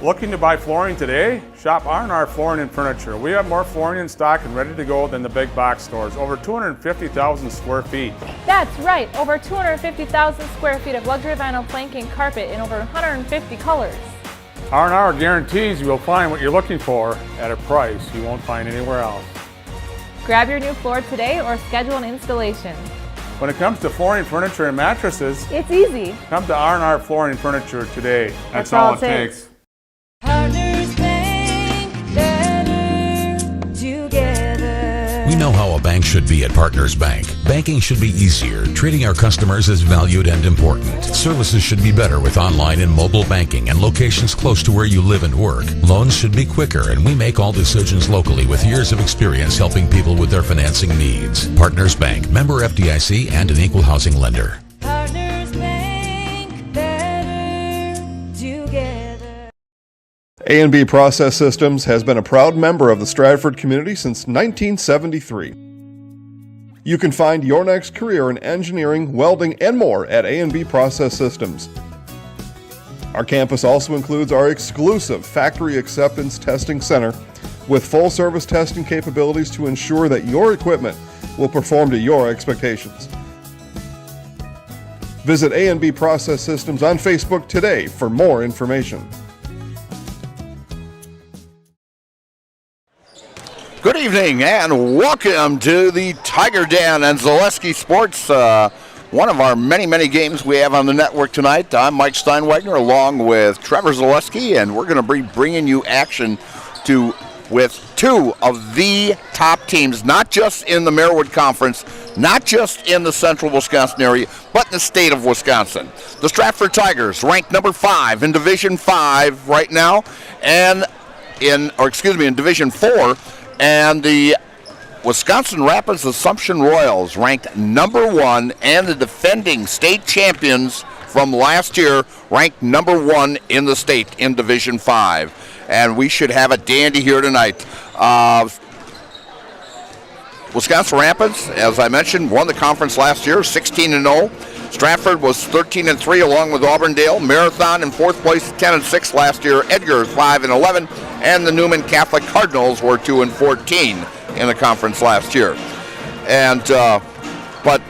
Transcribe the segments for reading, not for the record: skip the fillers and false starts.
Looking to buy flooring today? Shop R&R Flooring and Furniture. We have more flooring in stock and ready to go than the big box stores. Over 250,000 square feet. That's right, over 250,000 square feet of luxury vinyl planking carpet in over 150 colors. R&R guarantees you will find what you're looking for at a price you won't find anywhere else. Grab your new floor today or schedule an installation. When it comes to flooring, furniture, and mattresses, it's easy. Come to R&R Flooring and Furniture today. That's all it takes. Partners Bank, better together. We know how a bank should be at Partners Bank. Banking should be easier, treating our customers as valued and important. Services should be better with online and mobile banking and locations close to where you live and work. Loans should be quicker, and we make all decisions locally with years of experience helping people with their financing needs. Partners Bank, member FDIC, and an equal housing lender. Partners Bank, better together. A&B Process Systems has been a proud member of the Stratford community since 1973. You can find your next career in engineering, welding, and more at A&B Process Systems. Our campus also includes our exclusive Factory Acceptance Testing Center with full-service testing capabilities to ensure that your equipment will perform to your expectations. Visit A&B Process Systems on Facebook today for more information. Good evening and welcome to the Tiger Den and Zaleski Sports, one of our many games we have on the network tonight. I'm Mike Steinwagner along with Trevor Zaleski, and we're going to be bringing you action with two of the top teams, not just in the Marywood Conference, not just in the central Wisconsin area, but in the state of Wisconsin. The Stratford Tigers, ranked number 5 in Division 5 right now, and in Division 4. And the Wisconsin Rapids Assumption Royals, ranked number 1, and the defending state champions from last year, ranked number 1 in the state in Division 5. And we should have a dandy here tonight. Wisconsin Rapids, as I mentioned, won the conference last year, 16-0. Stratford was 13-3 along with Auburndale. Marathon in 4th place, 10-6 last year. Edgar 5-11, and the Newman Catholic Cardinals were 2-14 in the conference last year. And but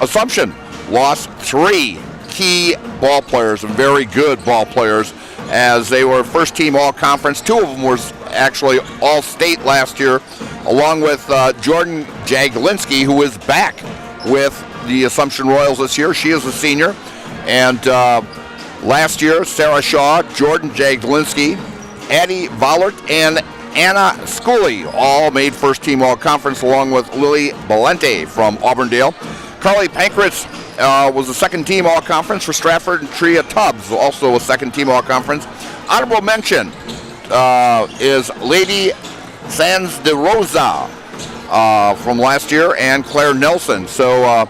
Assumption lost 3 key ball players, very good ball players, as they were first team all-conference. 2 of them were actually all-state last year, along with Jordan Jaglinski, who is back with the Assumption Royals this year. She is a senior. And last year, Sarah Shaw, Jordan Jaglinski, Addie Vollert, and Anna Schooley all made first team all-conference, along with Lily Valente from Auburndale. Carly Pankratz was a second team all-conference for Stratford, and Tria Tubbs, also a second team all-conference. Honorable mention is Lady Sanz de Rosa from last year, and Claire Nelson. So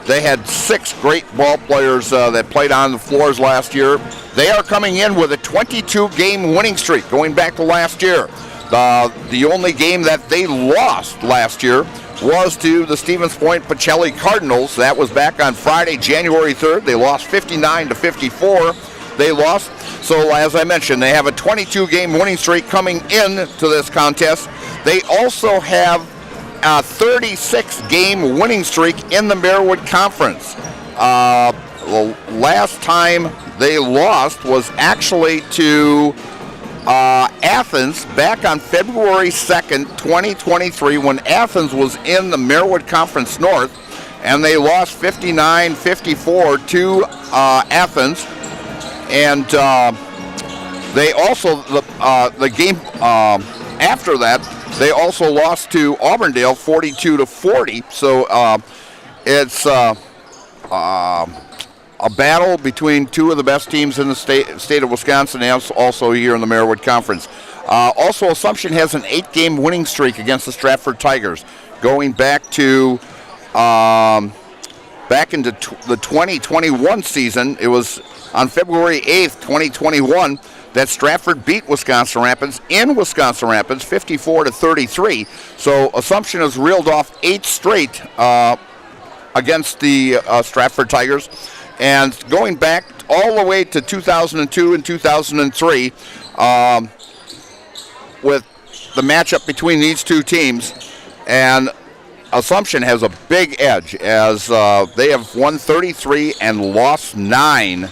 they had 6 great ball players that played on the floors last year. They are coming in with a 22-game winning streak going back to last year. The only game that they lost last year was to the Stevens Point Pacelli Cardinals. That was back on Friday, January 3rd. They lost 59-54. They lost. So as I mentioned, they have a 22-game winning streak coming into this contest. They also have a 36-game winning streak in the Marywood Conference. The last time they lost was actually to Athens back on February 2nd, 2023, when Athens was in the Marywood Conference North, and they lost 59-54 to Athens. And they also, the game after that, they also lost to Auburndale 42-40. So it's a battle between 2 of the best teams in the state of Wisconsin, and also here in the Marywood Conference. Also, Assumption has an 8-game winning streak against the Stratford Tigers, going back to back into the 2021 season. It was on February 8th, 2021, that Stratford beat Wisconsin Rapids in Wisconsin Rapids 54-33. So Assumption has reeled off 8 straight against the Stratford Tigers. And going back all the way to 2002 and 2003 with the matchup between these two teams. And Assumption has a big edge as they have won 33 and lost 9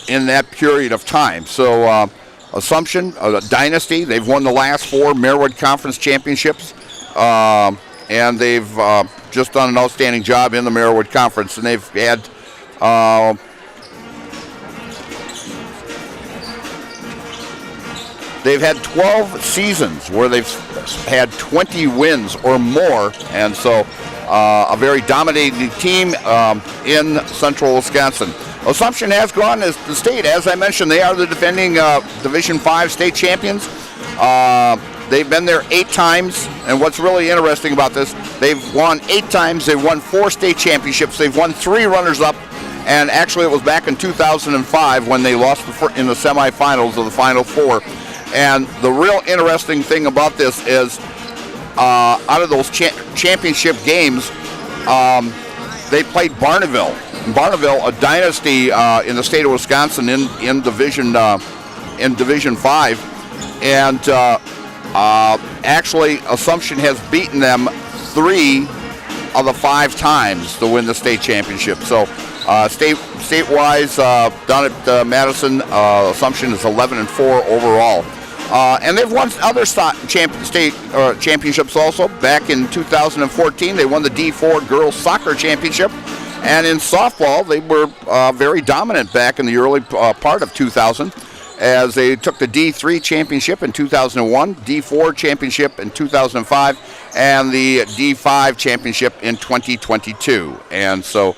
in that period of time. So Assumption, a dynasty, they've won the last 4 Marewood Conference championships, and they've just done an outstanding job in the Marewood Conference. And they've had they've had 12 seasons where they've had 20 wins or more, and so a very dominating team in central Wisconsin. Assumption has gone as the state. As I mentioned, they are the defending Division 5 state champions. They've been there 8 times, and what's really interesting about this, they've won 8 times. They've won 4 state championships. They've won 3 runners-up, and actually it was back in 2005 when they lost in the semifinals of the Final Four. And the real interesting thing about this is out of those championship games, they played Barneville. Barneville, a dynasty in the state of Wisconsin in Division 5, and actually Assumption has beaten them 3 of the 5 times to win the state championship. So state-wise, down at Madison, Assumption is 11-4 overall. And they've won other state championships also. Back in 2014, they won the D4 Girls Soccer Championship. And in softball, they were very dominant back in the early part of 2000, as they took the D3 championship in 2001, D4 championship in 2005, and the D5 championship in 2022. And so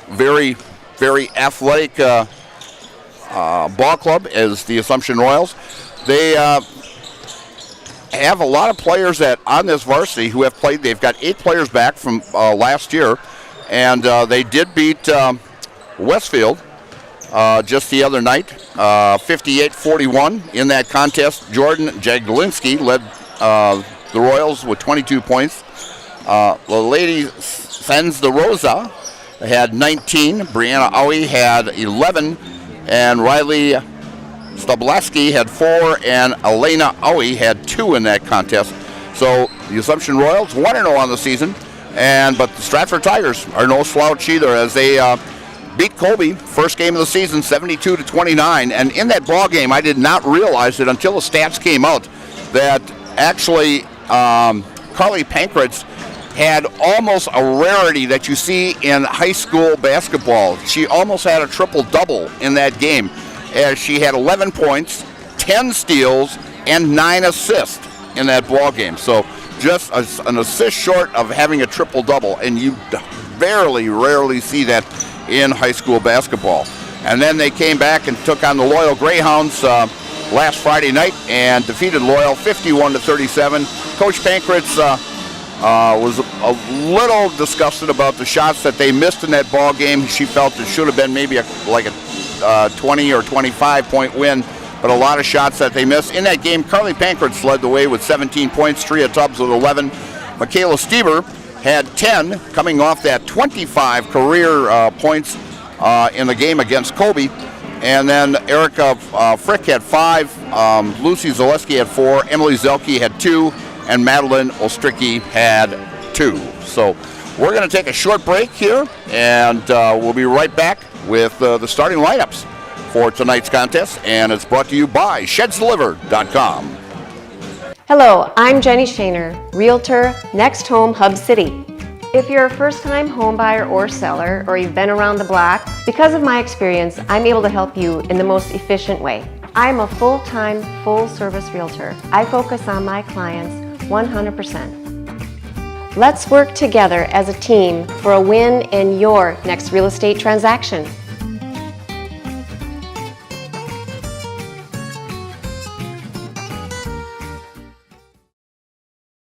very, very athletic ball club as the Assumption Royals. They have a lot of players that on this varsity who have played. They've got 8 players back from last year, and they did beat Westfield just the other night, 58-41 in that contest. Jordan Jaglinski led the Royals with 22 points. The lady Sens de Rosa had 19. Brianna Owie had 11. And Riley Stablaski had 4, and Elena Owie had 2 in that contest. So the Assumption Royals 1-0 on the season, but the Stratford Tigers are no slouch either, as they beat Colby first game of the season 72-29. And in that ball game, I did not realize it until the stats came out that actually Carly Pankratz had almost a rarity that you see in high school basketball. She almost had a triple-double in that game, as she had 11 points, 10 steals, and 9 assists in that ball game. So just an assist short of having a triple-double, and you rarely see that in high school basketball. And then they came back and took on the Loyal Greyhounds last Friday night and defeated Loyal 51-37. Coach Pankratz was a little disgusted about the shots that they missed in that ball game. She felt it should have been maybe a 20 or 25-point win, but a lot of shots that they missed. In that game, Carly Pankratz led the way with 17 points, Tria Tubbs with 11. Michaela Stieber had 10, coming off that 25 career points in the game against Colby. And then Erica Frick had 5, Lucy Zaleski had 4, Emily Zelke had 2, and Madeline Ostricki had 2. So we're going to take a short break here, and we'll be right back with the starting lineups for tonight's contest, and it's brought to you by ShedsDelivered.com. Hello, I'm Jenny Shaner, Realtor, Next Home Hub City. If you're a first-time home buyer or seller, or you've been around the block, because of my experience, I'm able to help you in the most efficient way. I'm a full-time, full-service realtor. I focus on my clients 100%. Let's work together as a team for a win in your next real estate transaction.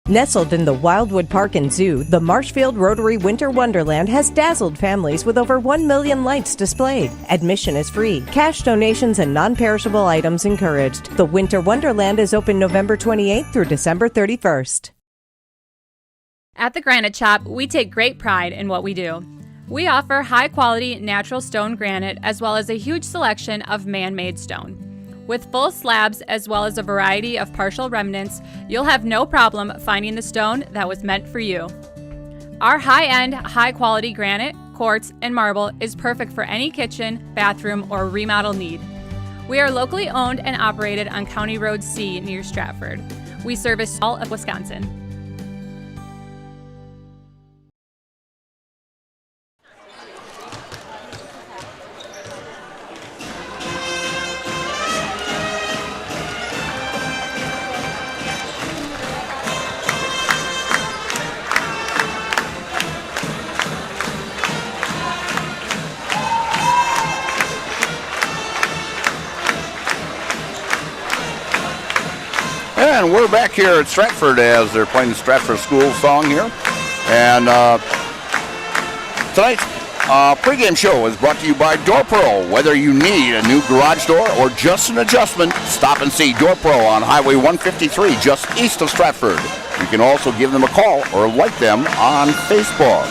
Nestled in the Wildwood Park and Zoo, the Marshfield Rotary Winter Wonderland has dazzled families with over 1 million lights displayed. Admission is free. Cash donations and non-perishable items encouraged. The Winter Wonderland is open November 28th through December 31st. At the Granite Shop, we take great pride in what we do. We offer high-quality natural stone granite as well as a huge selection of man-made stone. With full slabs as well as a variety of partial remnants, you'll have no problem finding the stone that was meant for you. Our high-end, high-quality granite, quartz, and marble is perfect for any kitchen, bathroom, or remodel need. We are locally owned and operated on County Road C near Stratford. We service all of Wisconsin. And we're back here at Stratford as they're playing the Stratford School song here. And tonight's pregame show is brought to you by Door Pro. Whether you need a new garage door or just an adjustment, stop and see Door Pro on Highway 153 just east of Stratford. You can also give them a call or like them on Facebook.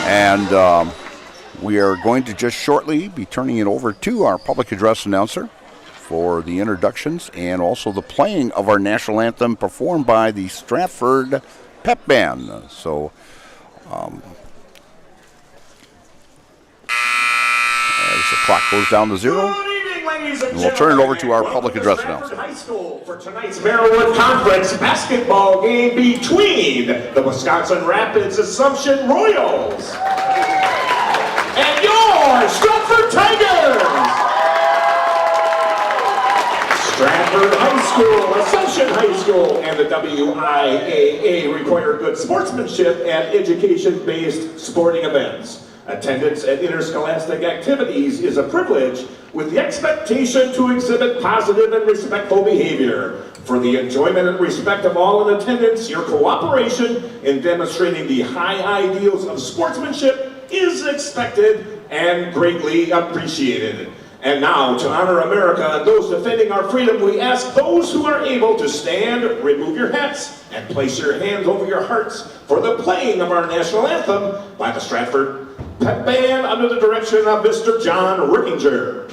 And we are going to just shortly be turning it over to our public address announcer for the introductions and also the playing of our national anthem performed by the Stratford Pep Band. So, as the clock goes down to 0, and we'll turn it over to our public address announcer. High School for tonight's Merrillwood Conference basketball game between the Wisconsin Rapids Assumption Royals and your Stratford Tigers. Stratford High School, Assumption High School, and the WIAA require good sportsmanship at education-based sporting events. Attendance at interscholastic activities is a privilege with the expectation to exhibit positive and respectful behavior. For the enjoyment and respect of all in attendance, your cooperation in demonstrating the high ideals of sportsmanship is expected and greatly appreciated. And now, to honor America and those defending our freedom, we ask those who are able to stand, remove your hats, and place your hands over your hearts for the playing of our national anthem by the Stratford Pep Band under the direction of Mr. John Rickinger.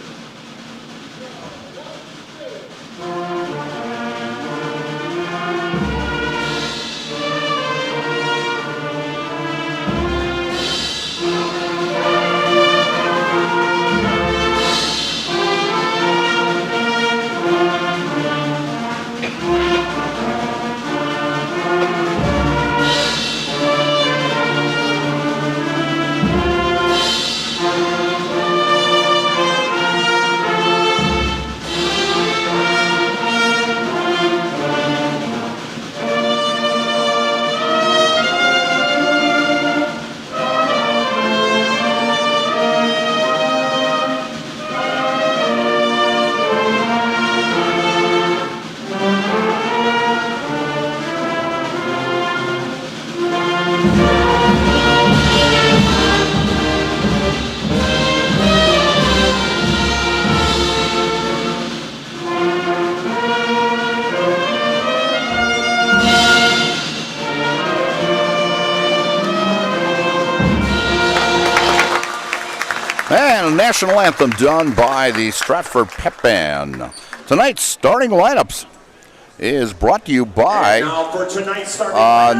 National anthem done by the Stratford Pep Band. Tonight's starting lineups is brought to you by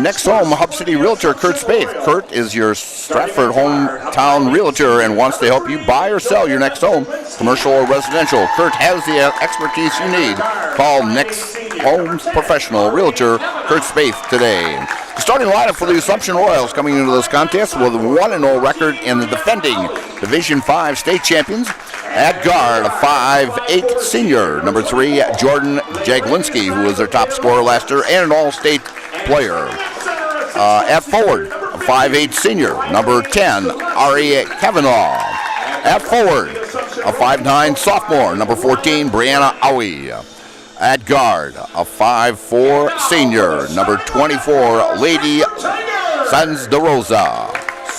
Next Home Hub City Realtor Kurt Spaeth. Kurt is your Stratford hometown realtor and wants to help you buy or sell your next home, commercial or residential. Kurt has the expertise you need. Call Next Home's professional realtor Kurt Spaeth today. The starting lineup for the Assumption Royals coming into this contest with a 1-0 record in the defending Division 5 state champions. At guard, a 5'8 senior, number 3, Jordan Jaglinski, who was their top scorer last year and an all-state player. At forward, a 5'8 senior, number 10, Ari Kavanaugh. At forward, a 5'9 sophomore, number 14, Brianna Owie. At guard, a 5'4 senior, number 24, Lady Sanz de Rosa.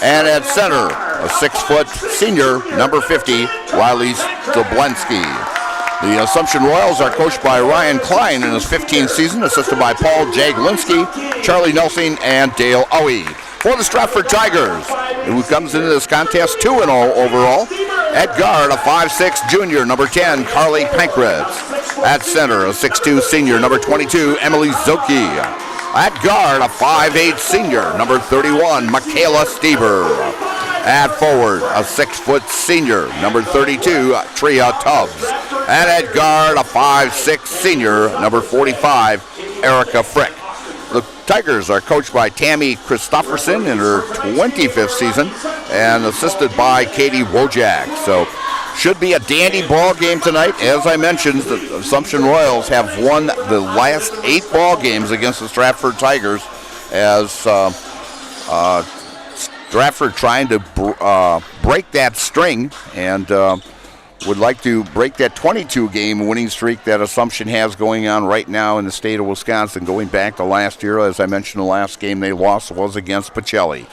And at center, a 6-foot senior, number 50, Riley Stoblensky. The Assumption Royals are coached by Ryan Klein in his 15th season, assisted by Paul Jaglinski, Charlie Nelson, and Dale Owie. For the Stratford Tigers, who comes into this contest 2-0 overall. At guard, a 5'6 junior, number 10, Carly Pankratz. At center, a 6'2 senior, number 22, Emily Zoki. At guard, a 5'8 senior, number 31, Michaela Stieber. At forward, a 6' senior, number 32, Tria Tubbs. And at guard, a 5'6 senior, number 45, Erica Frick. The Tigers are coached by Tammy Christofferson in her 25th season and assisted by Katie Wojak. So should be a dandy ball game tonight. As I mentioned, the Assumption Royals have won the last 8 ball games against the Stratford Tigers as Stratford trying to break that string and would like to break that 22-game winning streak that Assumption has going on right now in the state of Wisconsin, going back to last year. As I mentioned, the last game they lost was against Pacelli.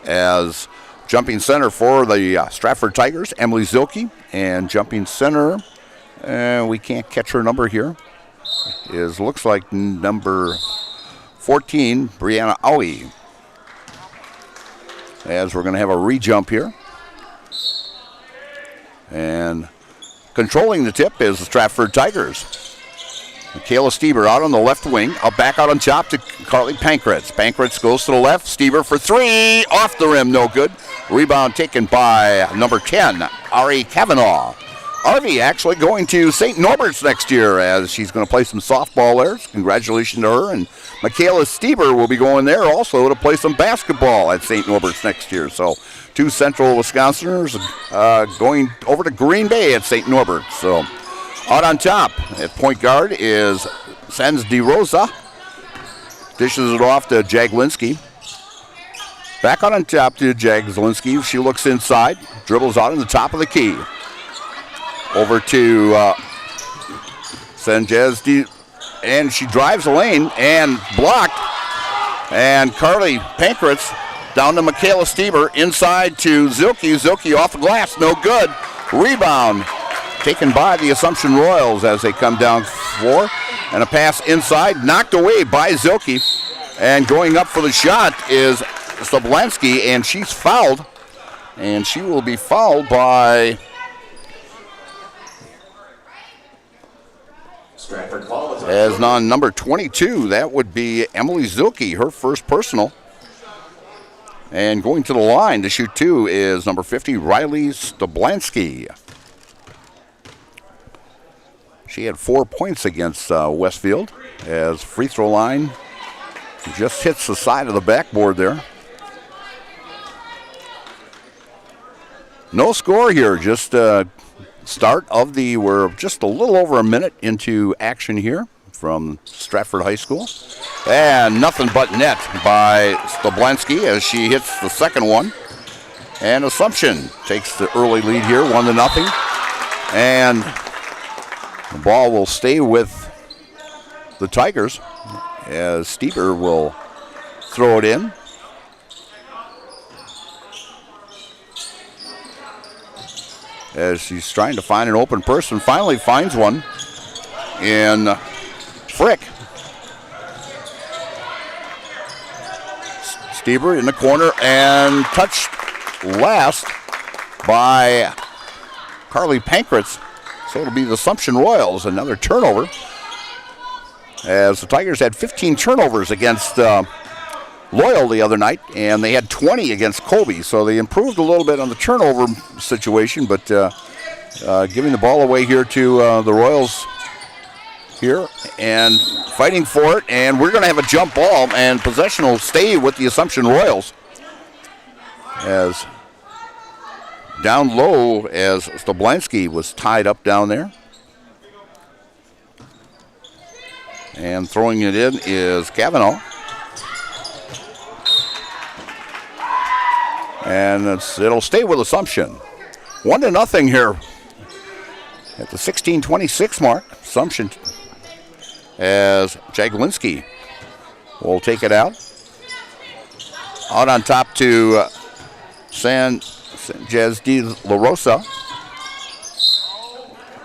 As jumping center for the Stratford Tigers, Emily Zilke, and jumping center, we can't catch her number here, looks like number 14, Brianna Aui. As we're going to have a re-jump here. And controlling the tip is the Stratford Tigers. Michaela Stieber out on the left wing. Back out on top to Carly Pankratz. Pankratz goes to the left. Stieber for 3. Off the rim, no good. Rebound taken by number 10, Ari Kavanaugh. Arvie actually going to St. Norbert's next year as she's going to play some softball there. Congratulations to her. And Michaela Stieber will be going there also to play some basketball at St. Norbert's next year. So 2 Central Wisconsiners going over to Green Bay at St. Norbert's. So out on top at point guard is Sens DeRosa. Dishes it off to Jaglinski. Back out on top to Jaglinski. She looks inside, dribbles out in the top of the key. Over to Sanjez, and she drives the lane and blocked. And Carly Pankratz down to Michaela Stieber, inside to Zilke. Zilke off the glass, no good. Rebound taken by the Assumption Royals as they come down floor. And a pass inside, knocked away by Zilke. And going up for the shot is Stablansky, and she's fouled. And she will be fouled by as on number 22, that would be Emily Zilke, her first personal. And going to the line to shoot 2 is number 50, Riley Stablansky. She had 4 points against Westfield as free throw line just hits the side of the backboard there. No score here, just start of we're just a little over a minute into action here from Stratford High School. And nothing but net by Stablansky as she hits the second one. And Assumption takes the early lead here, 1-0. And the ball will stay with the Tigers as Stieber will throw it in. As she's trying to find an open person, finally finds one in Frick. Stieber in the corner and touched last by Carly Pankratz. So it'll be the Assumption Royals, another turnover. As the Tigers had 15 turnovers against Loyal the other night, and they had 20 against Colby, so they improved a little bit on the turnover situation, but giving the ball away here to the Royals here and fighting for it, and we're going to have a jump ball, and possession will stay with the Assumption Royals as down low as Stablansky was tied up down there. And throwing it in is Kavanaugh. And it'll stay with Assumption. 1-0 here at the 16:26 mark. Assumption as Jaglinski will take it out. Out on top to Sanjez de La Rosa.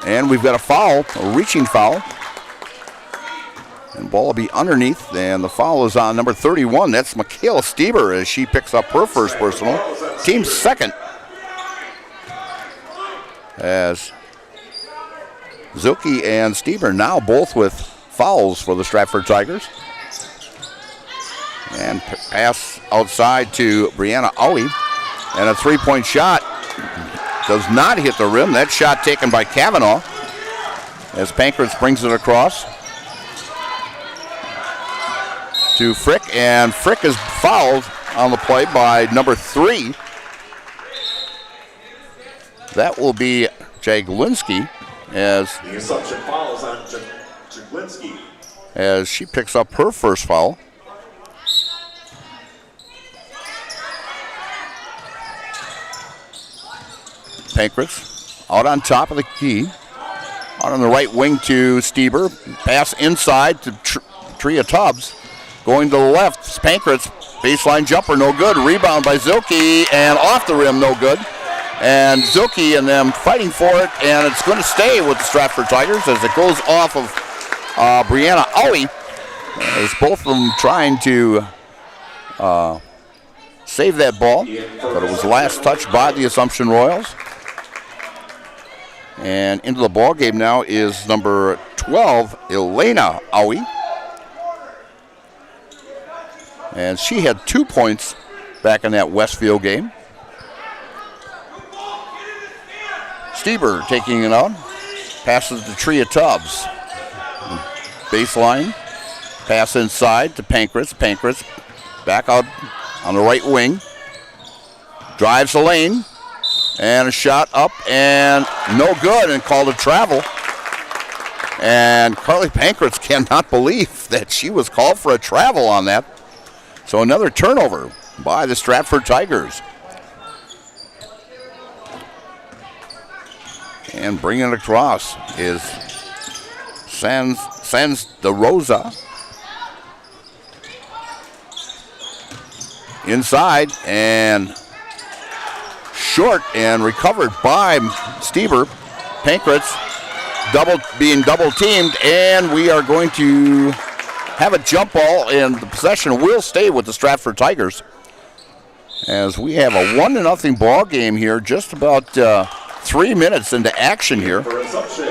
And we've got a foul, a reaching foul. And ball will be underneath, and the foul is on number 31. That's Michaela Stieber as she picks up her first personal. Team second. As Zilke and Stieber now both with fouls for the Stratford Tigers. And pass outside to Brianna Owie. And a three-point shot does not hit the rim. That shot taken by Kavanaugh as Pankratz brings it across to Frick. And Frick is fouled on the play by number 3. That will be Jaglinski as The assumption follows on Jaglinski. as she picks up her first foul. Pankratz out on top of the key. Out on the right wing to Stieber. Pass inside to Tria Tubbs. Going to the left, Pankratz. Baseline jumper, no good. Rebound by Zilke, and off the rim, no good. And Zilke and them fighting for it, and it's going to stay with the Stratford Tigers as it goes off of Brianna Owie. As both of them trying to save that ball, but it was last touched by the Assumption Royals. And into the ball game now is number 12, Elena Owie. And she had 2 points back in that Westfield game. Stieber taking it out. Passes to Tria Tubbs. Baseline. Pass inside to Pankratz. Pankratz back out on the right wing. Drives the lane. And a shot up and no good and called a travel. And Carly Pankratz cannot believe that she was called for a travel on that. So another turnover by the Stratford Tigers. And bringing it across is Sans De Rosa. Inside and short and recovered by Stieber. Pankratz being double teamed, and we are going to have a jump ball, and the possession will stay with the Stratford Tigers as we have a 1-0 ball game here, just about 3 minutes into action here.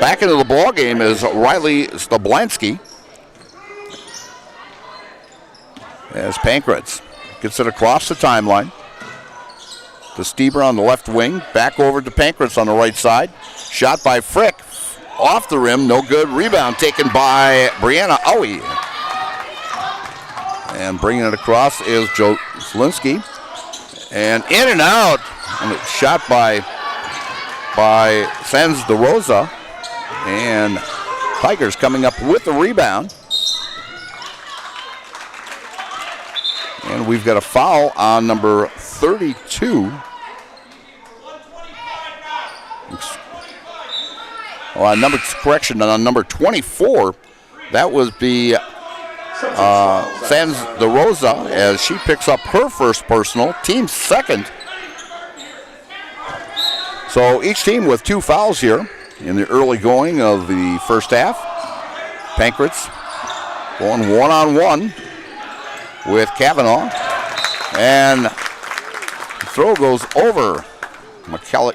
Back into the ball game is Riley Stablansky as Pankratz gets it across the timeline to Stieber on the left wing, back over to Pankratz on the right side. Shot by Frick, off the rim, no good. Rebound taken by Brianna Owie. And bringing it across is Joe Zielinski. And in and out. And it's shot by Sans De Rosa. And Tigers coming up with the rebound. And we've got a foul on number 32. On number 24. That was the Sans De Rosa as she picks up her first personal, team second. So each team with 2 fouls here in the early going of the first half. Pankratz going one-on-one with Kavanaugh. And the throw goes over Michaela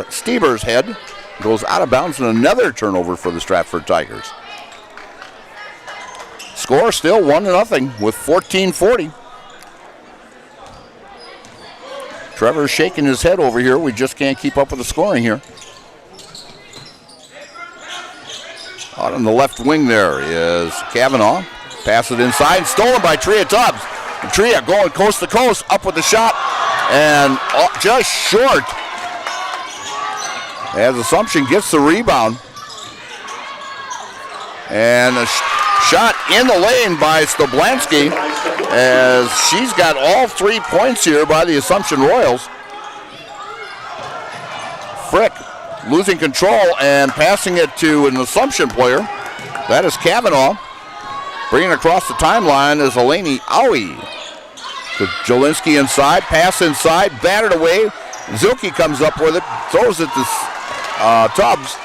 Stieber's head. Goes out of bounds and another turnover for the Stratford Tigers. Score still 1-0 with 14:40. Trevor's shaking his head over here. We just can't keep up with the scoring here. Out on the left wing there is Kavanaugh. Pass it inside, stolen by Tria Tubbs. And Tria going coast to coast, up with the shot, and just short. As Assumption gets the rebound. And a shot in the lane by Stablansky as she's got all 3 points here by the Assumption Royals. Frick losing control and passing it to an Assumption player. That is Kavanaugh. Bringing across the timeline is Eleni Owie. To Jolinski inside, pass inside, batted away. Zilke comes up with it, throws it to Tubbs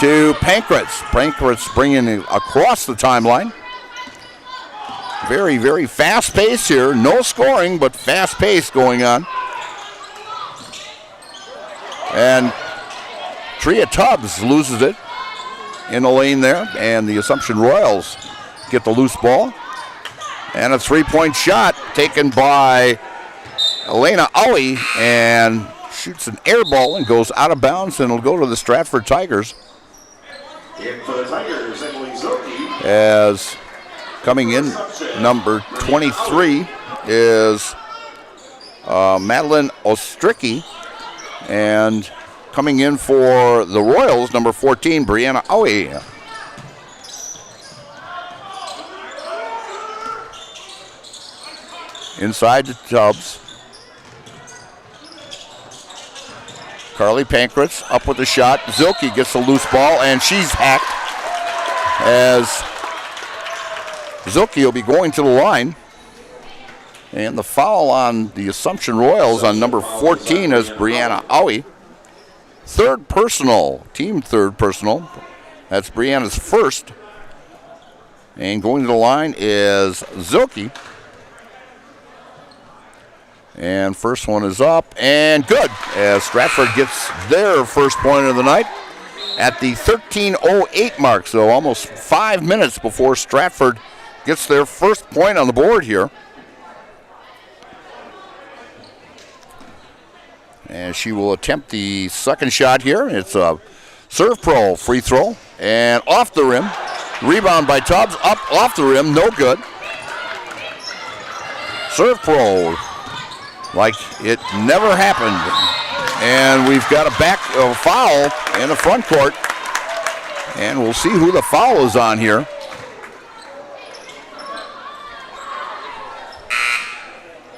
to Pankratz. Pankratz bringing it across the timeline. very, very fast pace here. No scoring, but fast pace going on. And Tria Tubbs loses it in the lane there, and the Assumption Royals get the loose ball. And a three-point shot taken by Elena Owie, and shoots an air ball and goes out of bounds, and it'll go to the Stratford Tigers. In for the Tigers, Emily Zoki. As coming in, number 23 is Madeline Ostricki, and coming in for the Royals, number 14, Brianna Owie. Inside to Tubbs. Carly Pankratz up with the shot. Zilke gets the loose ball, and she's hacked as Zilke will be going to the line. And the foul on the Assumption Royals on number 14 is Brianna Owie. Third personal, team third personal. That's Brianna's first. And going to the line is Zilke. And first one is up and good as Stratford gets their first point of the night at the 13:08 mark. So almost 5 minutes before Stratford gets their first point on the board here. And she will attempt the second shot here. It's a serve pro free throw and off the rim. Rebound by Tubbs, up off the rim, no good. Serve pro. Like it never happened. And we've got a foul in the front court. And we'll see who the foul is on here.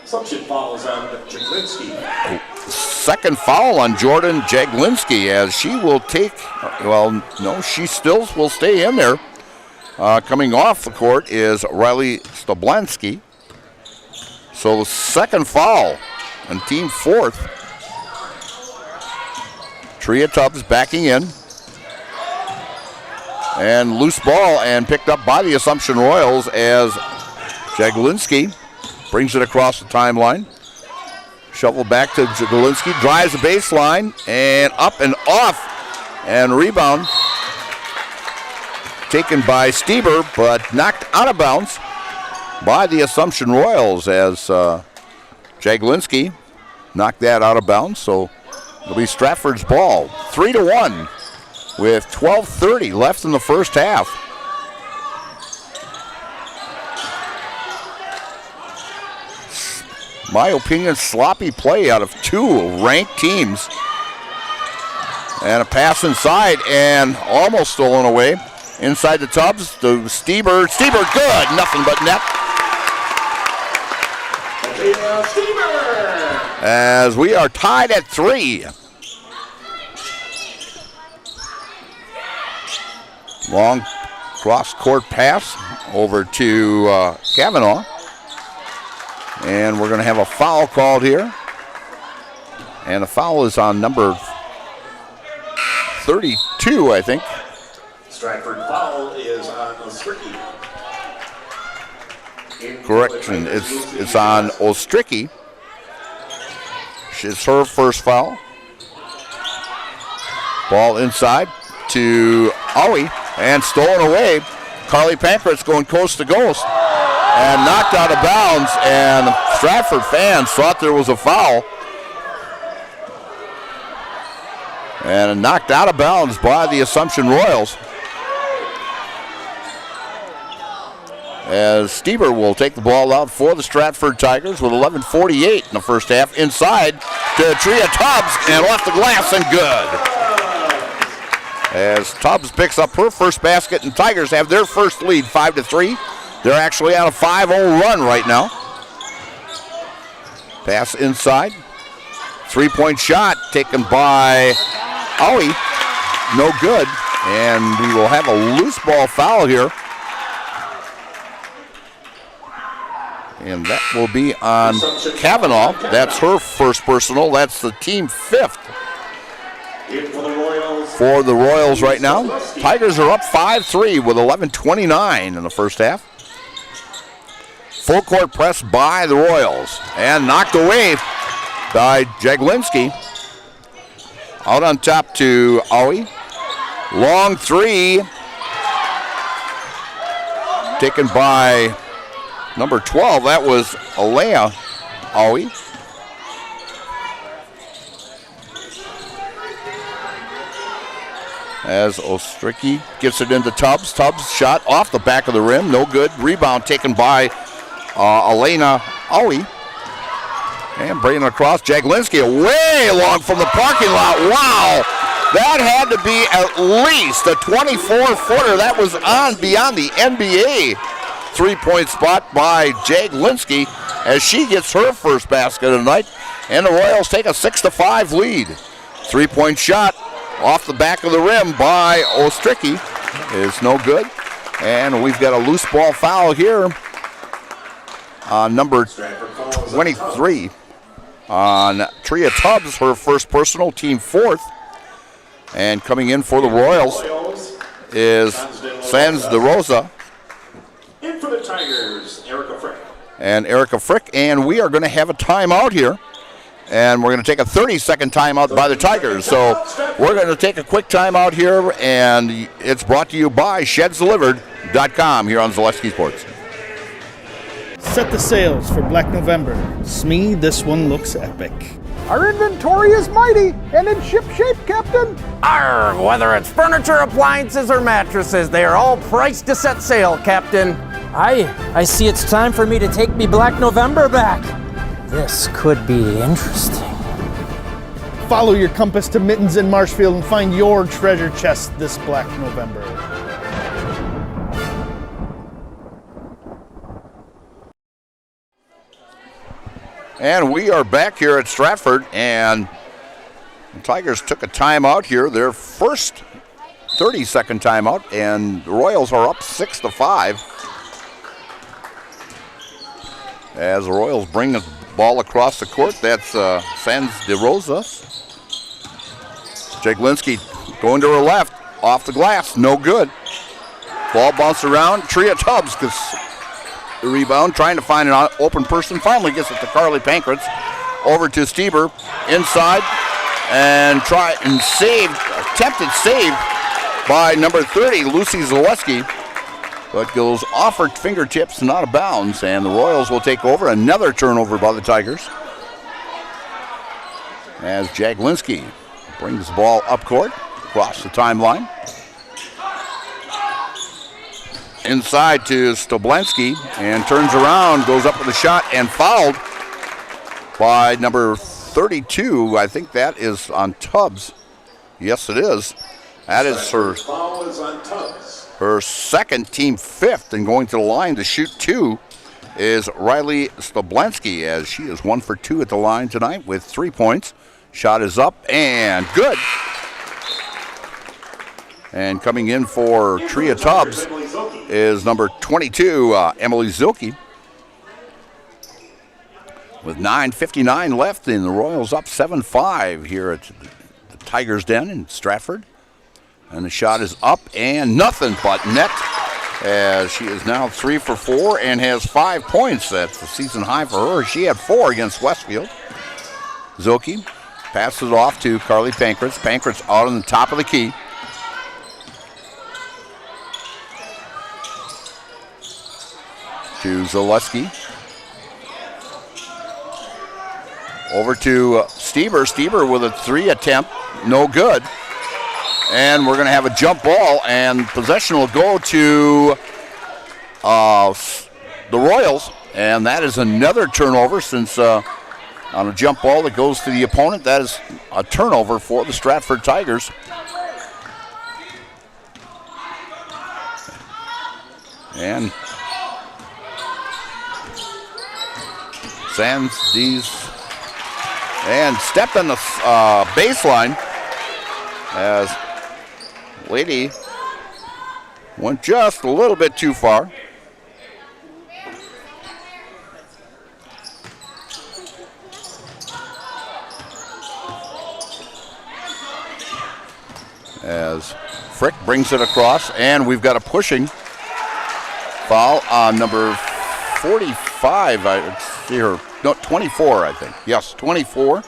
Assumption fouls on Jaglinski. Second foul on Jordan Jaglinski as she will take, well, no, she still will stay in there. Coming off the court is Riley Stablansky. So the second foul and team fourth. Tria Tubbs backing in. And loose ball and picked up by the Assumption Royals as Jaglinski brings it across the timeline. Shovel back to Jaglinski, drives the baseline and up and off. And rebound taken by Stieber, but knocked out of bounds by the Assumption Royals as Jaglinski knocked that out of bounds. So it'll be Stratford's ball. 3-1 with 12:30 left in the first half. My opinion, sloppy play out of two ranked teams. And a pass inside and almost stolen away. Inside the Tubbs to Stieber. Stieber, good. Nothing but net. As we are tied at 3. Long cross-court pass over to Kavanaugh. And we're going to have a foul called here. And the foul is on number 32, I think. Stratford foul is on Ostricki. Correction, it's on Ostricki. It's her first foul. Ball inside to Owie and stolen away. Carly Pankratz going coast to coast and knocked out of bounds, and Stratford fans thought there was a foul. And knocked out of bounds by the Assumption Royals. As Stieber will take the ball out for the Stratford Tigers with 11:48 in the first half. Inside to Tria Tubbs and off the glass and good. As Tubbs picks up her first basket and Tigers have their first lead 5-3. They're actually on a 5-0 run right now. Pass inside. Three-point shot taken by Owie. No good. And we will have a loose ball foul here. And that will be on Kavanaugh. That's her first personal. That's the team fifth for the Royals right now. Tigers are up 5-3 with 11:29 in the first half. Full court press by the Royals and knocked away by Jaglinski. Out on top to Aui. Long three. Taken by number 12. That was Alea Aui. As Ostricki gets it into Tubbs. Tubbs shot off the back of the rim. No good. Rebound taken by Elena Aui. And bringing it across. Jaglinski way long from the parking lot. Wow. That had to be at least a 24-footer. That was on beyond the NBA three-point spot by Jaglinski as she gets her first basket of the night. And the Royals take a 6-5 lead. Three-point shot off the back of the rim by Ostricki is no good. And we've got a loose ball foul here on number 23 on Tria Tubbs, her first personal, team fourth. And coming in for the Royals is Sands DeRosa. In for the Tigers, Erica Frick. And Erica Frick. And we are going to have a timeout here. And we're going to take a 30-second timeout by the Tigers. So we're going to take a quick timeout here, and it's brought to you by ShedsDelivered.com here on Zaleski Sports. Set the sails for Black November. Smee, this one looks epic. Our inventory is mighty and in ship shape, Captain. Arr, whether it's furniture, appliances, or mattresses, they are all priced to set sail, Captain. I see it's time for me to take me Black November back. This could be interesting. Follow your compass to Mittens in Marshfield and find your treasure chest this Black November. And we are back here at Stratford, and the Tigers took a timeout here, their first 30-second timeout, and the Royals are up 6-5. As the Royals bring the ball across the court, that's Sands DeRosa. Jaglinski going to her left, off the glass, no good. Ball bounced around, Tria Tubbs gets the rebound, trying to find an open person, finally gets it to Carly Pankratz. Over to Stieber, inside, and attempted save by number 30, Lucy Zaleski, but goes off her fingertips and out of bounds, and the Royals will take over. Another turnover by the Tigers as Jaglinski brings the ball up court, across the timeline. Inside to Stoblanski, and turns around, goes up with a shot, and fouled by number 32. I think that is on Tubbs. Yes, it is. That is her second, team fifth, and going to the line to shoot two is Riley Stoblanski, as she is 1 for 2 at the line tonight with 3 points. Shot is up and good. And coming in for Tria Tubbs is number 22, Emily Zilke. With 9:59 left, and the Royals up 7-5 here at the Tigers' Den in Stratford. And the shot is up and nothing but net, as she is now 3 for 4 and has 5 points. That's the season high for her. She had 4 against Westfield. Zilke passes it off to Carly Pankratz. Pankratz out on the top of the key. To Zaleski. Over to Stieber. Stieber with a 3 attempt. No good. And we're going to have a jump ball, and possession will go to the Royals. And that is another turnover, since on a jump ball that goes to the opponent, that is a turnover for the Stratford Tigers. And Sands these and stepped on the baseline as Lady went just a little bit too far. As Frick brings it across, and we've got a pushing foul on number 45. 25. Let's see her. No, 24, I think. Yes, 24.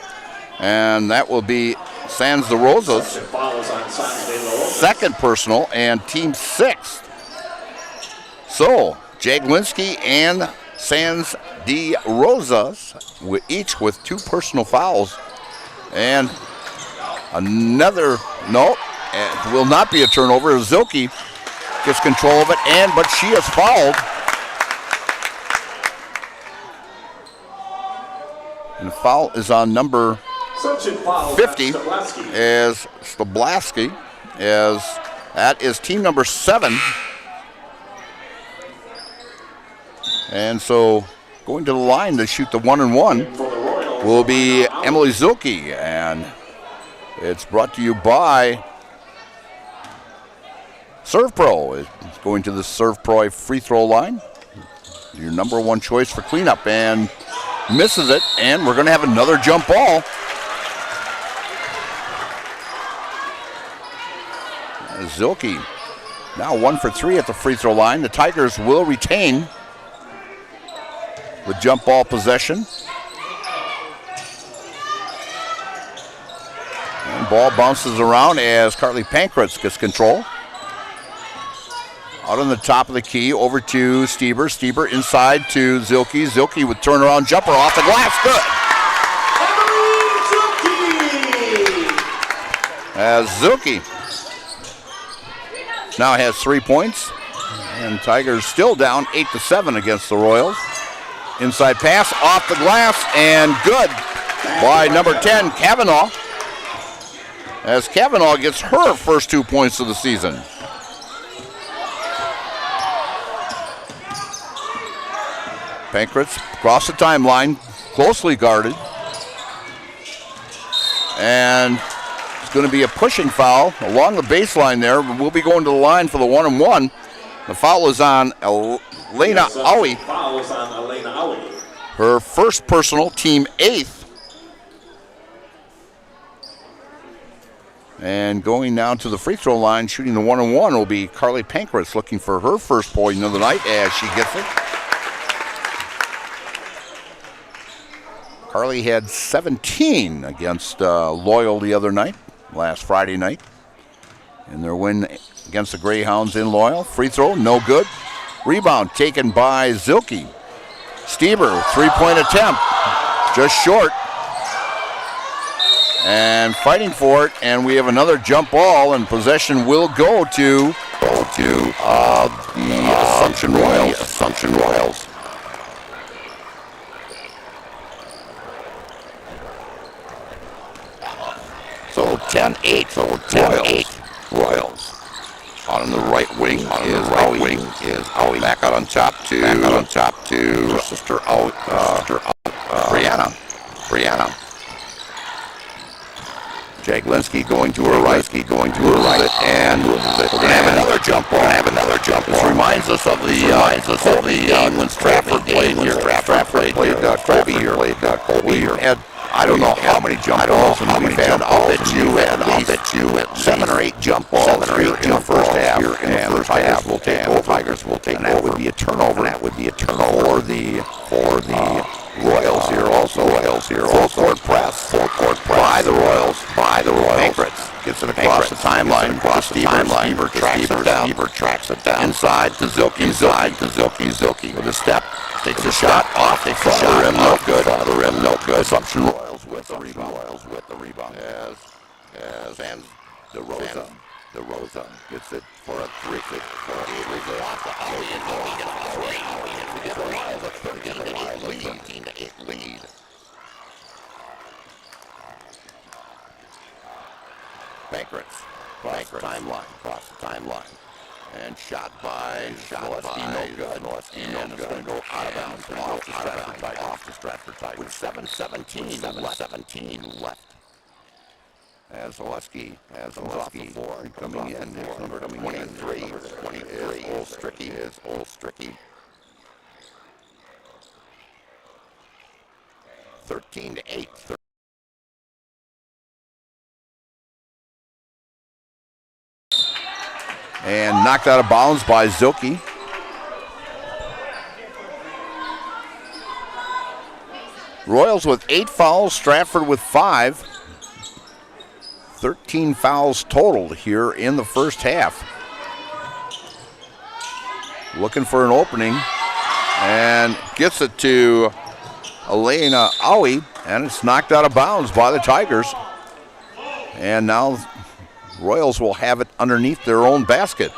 And that will be Sans de Rosas. Second personal and team sixth. So, Jaglinski and Sans de Rosas, each with 2 personal fouls. And another, no, it will not be a turnover. Zilke gets control of it, but she is fouled. And the foul is on number 50 as Stablaski, as that is team number 7. And so going to the line to shoot the 1-and-1 will be Emily Zilke, and it's brought to you by Serve Pro. It's going to the Serve Pro free throw line. Your number 1 choice for cleanup, and misses it, and we're going to have another jump ball. Zilke now 1 for 3 at the free throw line. The Tigers will retain the jump ball possession. And ball bounces around as Carly Pankratz gets control. Out on the top of the key, over to Stieber. Stieber inside to Zilke. Zilke with turnaround jumper off the glass. Good. As Zilke now has 3 points. And Tigers still down 8-7 against the Royals. Inside pass off the glass and good by number 10, Kavanaugh. As Kavanaugh gets her first 2 points of the season. Pankratz across the timeline, closely guarded. And it's going to be a pushing foul along the baseline there. We'll be going to the line for the 1-and-1. The foul is on Elena Aui. Her first personal, team 8th. And going down to the free throw line, shooting the 1-and-1 will be Carly Pankratz, looking for her first point of the night as she gets it. Carly had 17 against Loyal the other night, last Friday night, in their win against the Greyhounds in Loyal. Free throw, no good. Rebound taken by Zilke. Stieber, 3-point attempt, just short. And fighting for it, and we have another jump ball, and possession will go to the Assumption Royals. So 10-8 Royals. On the right wing is Aui. Back out on top to her sister Brianna. Jaglinski going to her right, and we're going to have another jump ball. This reminds us of the game when Stratford played here. Stratford played Colby here. I don't know how many jump balls we've had. I'll bet you at 7 or 8 jump balls in the first half. And the Tigers will take over. And that would be a turnover. For the Royals here also. Full court press by the Royals. Pankratz gets it across the timeline. Stieber tracks it down. Inside to Zilke. With a step. Takes a shot off. The rim, no good. Assumption Royals with the rebound. As and the Rosa gets it for a 3. Off the Howie and 13-8 lead. Pankratz across the timeline. And shot by no good. And it's going to go out of bounds. Off to Stratford Tigers. With 7:17 left. As Zaleski off the floor. Coming in. Number 23 is Old Stricky. 13-8. And knocked out of bounds by Zilke. Royals with 8 fouls, Stratford with 5. 13 fouls totaled here in the first half. Looking for an opening and gets it to Elena Owie, and it's knocked out of bounds by the Tigers. And now Royals will have it underneath their own basket.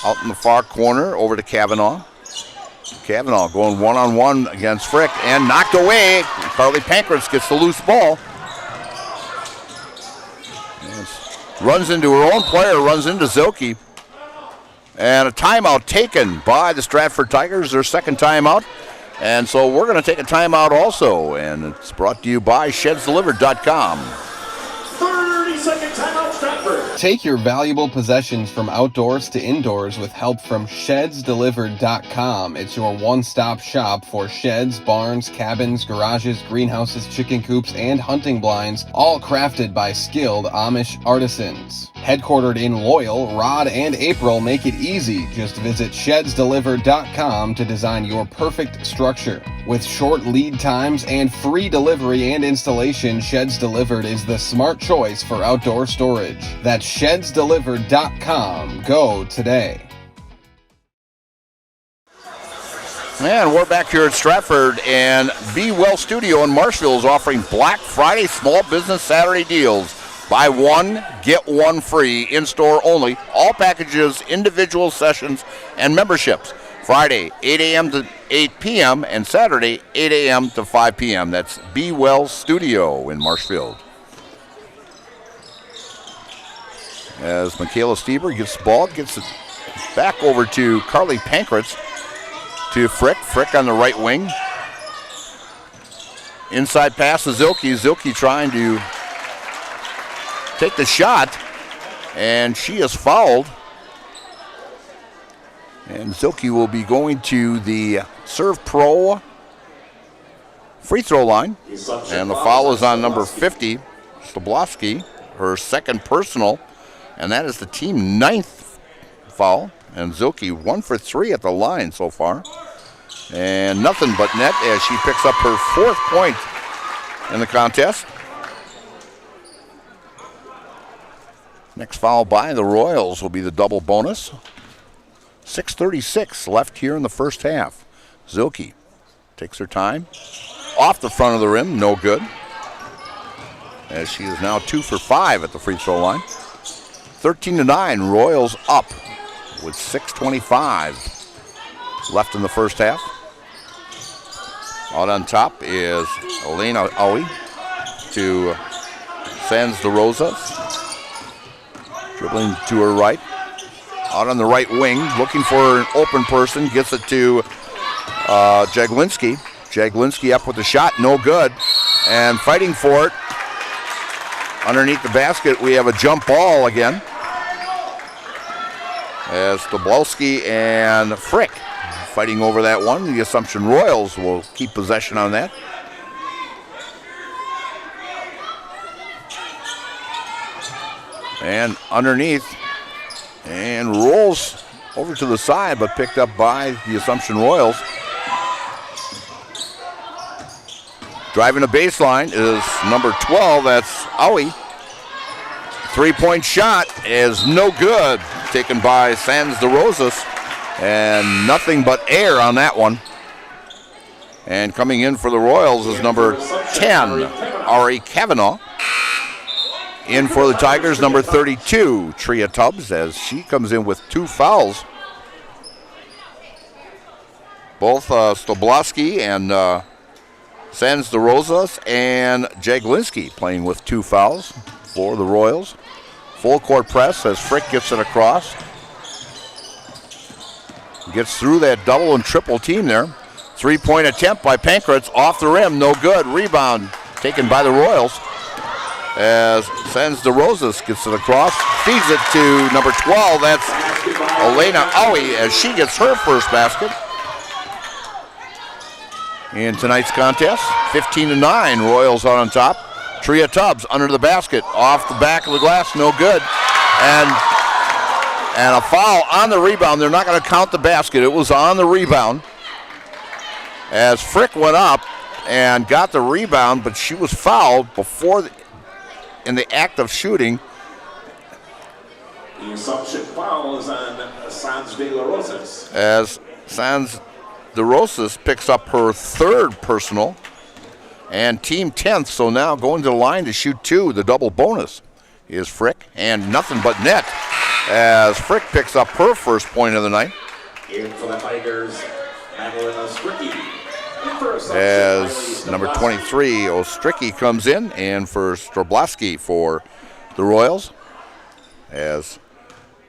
Out in the far corner, over to Kavanaugh. Kavanaugh going one-on-one against Frick and knocked away. Carly Pankratz gets the loose ball. Runs into her own player, runs into Zilke. And a timeout taken by the Stratford Tigers, their second timeout. And so we're going to take a timeout also. And it's brought to you by ShedsDelivered.com. 30-second timeout, Stratford. Take your valuable possessions from outdoors to indoors with help from ShedsDelivered.com. It's your one-stop shop for sheds, barns, cabins, garages, greenhouses, chicken coops, and hunting blinds, all crafted by skilled Amish artisans. Headquartered in Loyal, Rod and April make it easy. Just visit ShedsDelivered.com to design your perfect structure. With short lead times and free delivery and installation, Sheds Delivered is the smart choice for outdoor storage. That's ShedsDelivered.com. Go today. And we're back here at Stratford, and Be Well Studio in Marshville is offering Black Friday Small Business Saturday deals. Buy one, get one free, in-store only. All packages, individual sessions, and memberships. Friday, 8 a.m. to 8 p.m. and Saturday, 8 a.m. to 5 p.m. That's Be Well Studio in Marshfield. As Michaela Stieber gets the ball, gets it back over to Carly Pankratz, to Frick. Frick on the right wing. Inside pass to Zilke. Zilke trying to take the shot, and she is fouled. And Zilke will be going to the Serve Pro free throw line. And the foul is on number 50, Stoblowski, her second personal. And that is the team 9th foul. And Zilke 1 for 3 at the line so far. And nothing but net as she picks up her 4th point in the contest. Next foul by the Royals will be the double bonus. 6:36 left here in the first half. Zilke takes her time. Off the front of the rim, no good. As she is now 2 for 5 at the free throw line. 13-9, Royals up with 6:25 left in the first half. Out on top is Elena Owie to Sands DeRosa. Dribbling to her right. Out on the right wing, looking for an open person, gets it to Jaglinski. Jaglinski up with the shot, no good. And fighting for it. Underneath the basket, we have a jump ball again. As Stoblowski and Frick fighting over that one. The Assumption Royals will keep possession on that. And underneath, and rolls over to the side, but picked up by the Assumption Royals. Driving the baseline is number 12, that's Owie. 3-point shot is no good, taken by Sands DeRosas, and nothing but air on that one. And coming in for the Royals is number 10, Ari Kavanaugh. In for the Tigers, number 32, Tria Tubbs, as she comes in with 2 fouls. Both Stoblowski and Sands DeRosas and Jaglinski playing with 2 fouls for the Royals. Full court press as Frick gets it across. Gets through that double and triple team there. 3-point attempt by Pankratz, off the rim, no good. Rebound taken by the Royals. As Sands DeRosas gets it across, feeds it to number 12, that's Elena Owie, as she gets her first basket in tonight's contest. 15-9, Royals out on top. Tria Tubbs under the basket, off the back of the glass, no good. And And a foul on the rebound. They're not going to count the basket. It was on the rebound. As Frick went up and got the rebound, but she was fouled before in the act of shooting. The assumption foul is on Sans de la Rosas. As Sans de Rosas picks up her third personal and team 10th, so now going to the line to shoot 2, the double bonus is Frick, and nothing but net as Frick picks up her first point of the night. In for the Tigers, Madeline Ostricki. As number 23, Ostricki comes in, and for Stroblaski for the Royals. As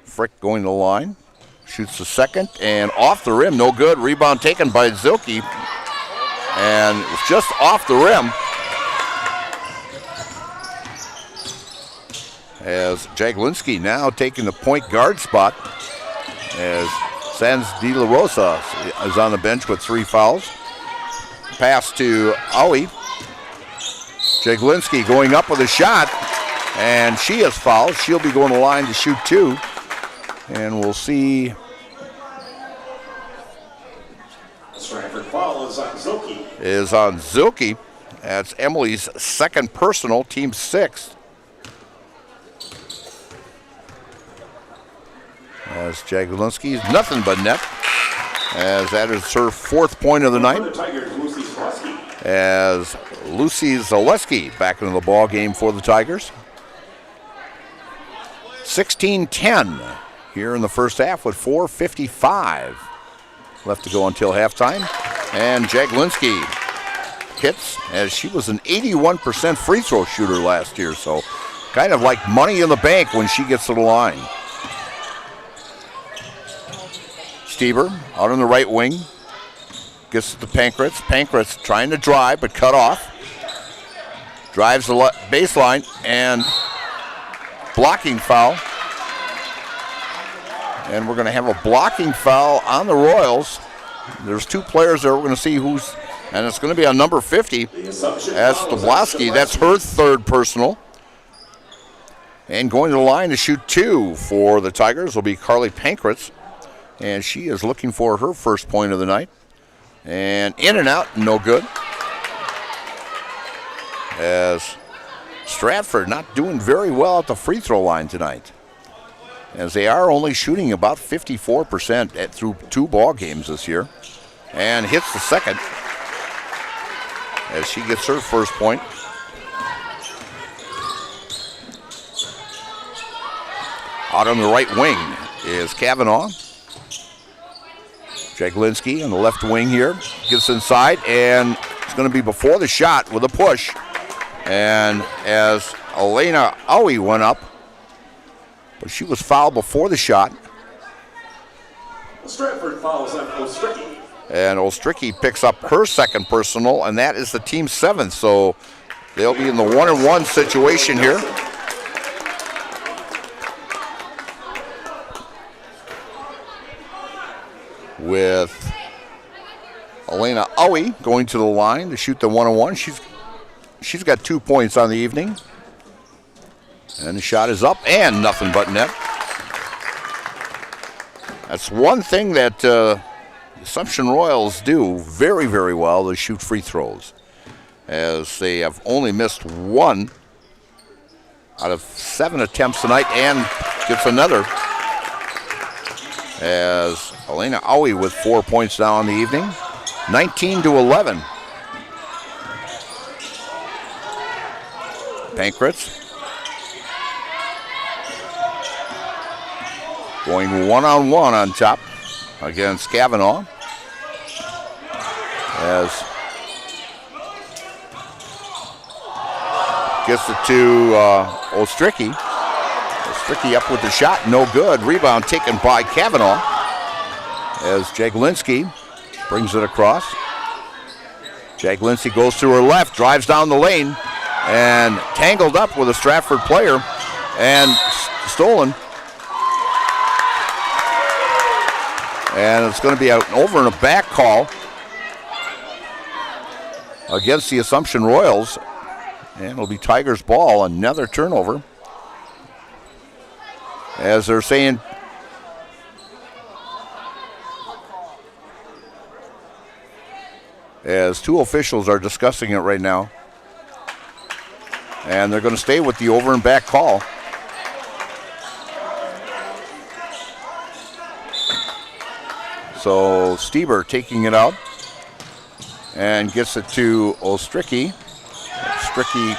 Frick going to the line, shoots the second, and off the rim, no good. Rebound taken by Zilke, and it's just off the rim. As Jaglinski now taking the point guard spot, as Sans de la Rosa is on the bench with 3 fouls. Pass to Aui. Jaglinski going up with a shot, and she is fouled. She'll be going to the line to shoot 2, and we'll see. Stratford foul is on Zilke. Is on Zilke. That's Emily's second personal, team 6th. As Jaglinski's nothing but net. As that is her 4th point of the night. As Lucy Zaleski back into the ball game for the Tigers. 16-10 here in the first half with 4:55 left to go until halftime. And Jaglinski hits, as she was an 81% free throw shooter last year, so kind of like money in the bank when she gets to the line. Stieber out on the right wing. Gets to Pankratz. Pankratz trying to drive, but cut off. Drives the baseline, and blocking foul. And we're going to have a blocking foul on the Royals. There's 2 players there. We're going to see who's, and it's going to be on number 50. That's Stoblaski. That's her 3rd personal. And going to the line to shoot 2 for the Tigers will be Carly Pankratz. And she is looking for her first point of the night. And in and out, no good. As Stratford not doing very well at the free throw line tonight, as they are only shooting about 54% through 2 ball games this year. And hits the second as she gets her first point. Out on the right wing is Kavanaugh. Jaglinski on the left wing here. Gets inside, and it's going to be before the shot with a push. And as Elena Aui went up, but she was fouled before the shot. Stratford fouls on Ostricki. And Ostricki picks up her second personal, and that is the team 7th. So they'll be in the 1-and-1 situation here. With Elena Aui going to the line to shoot the 1-on-1. She's got 2 points on the evening. And the shot is up, and nothing but net. That's one thing that Assumption Royals do very, very well. They shoot free throws, as they have only missed 1 out of 7 attempts tonight, and gets another. As Elena Aui with 4 points now on the evening. 19-11. Pankratz going 1-on-1 on top against Kavanaugh. As gets it to Ostricki. Ostricki up with the shot, no good. Rebound taken by Kavanaugh. As Jaglinski brings it across. Jaglinski goes to her left, drives down the lane, and tangled up with a Stratford player, and stolen. And it's going to be an over and a back call against the Assumption Royals. And it'll be Tigers ball, another turnover. As they're saying as two officials are discussing it right now. And they're going to stay with the over and back call. So Stieber taking it out and gets it to Ostricky. Ostricky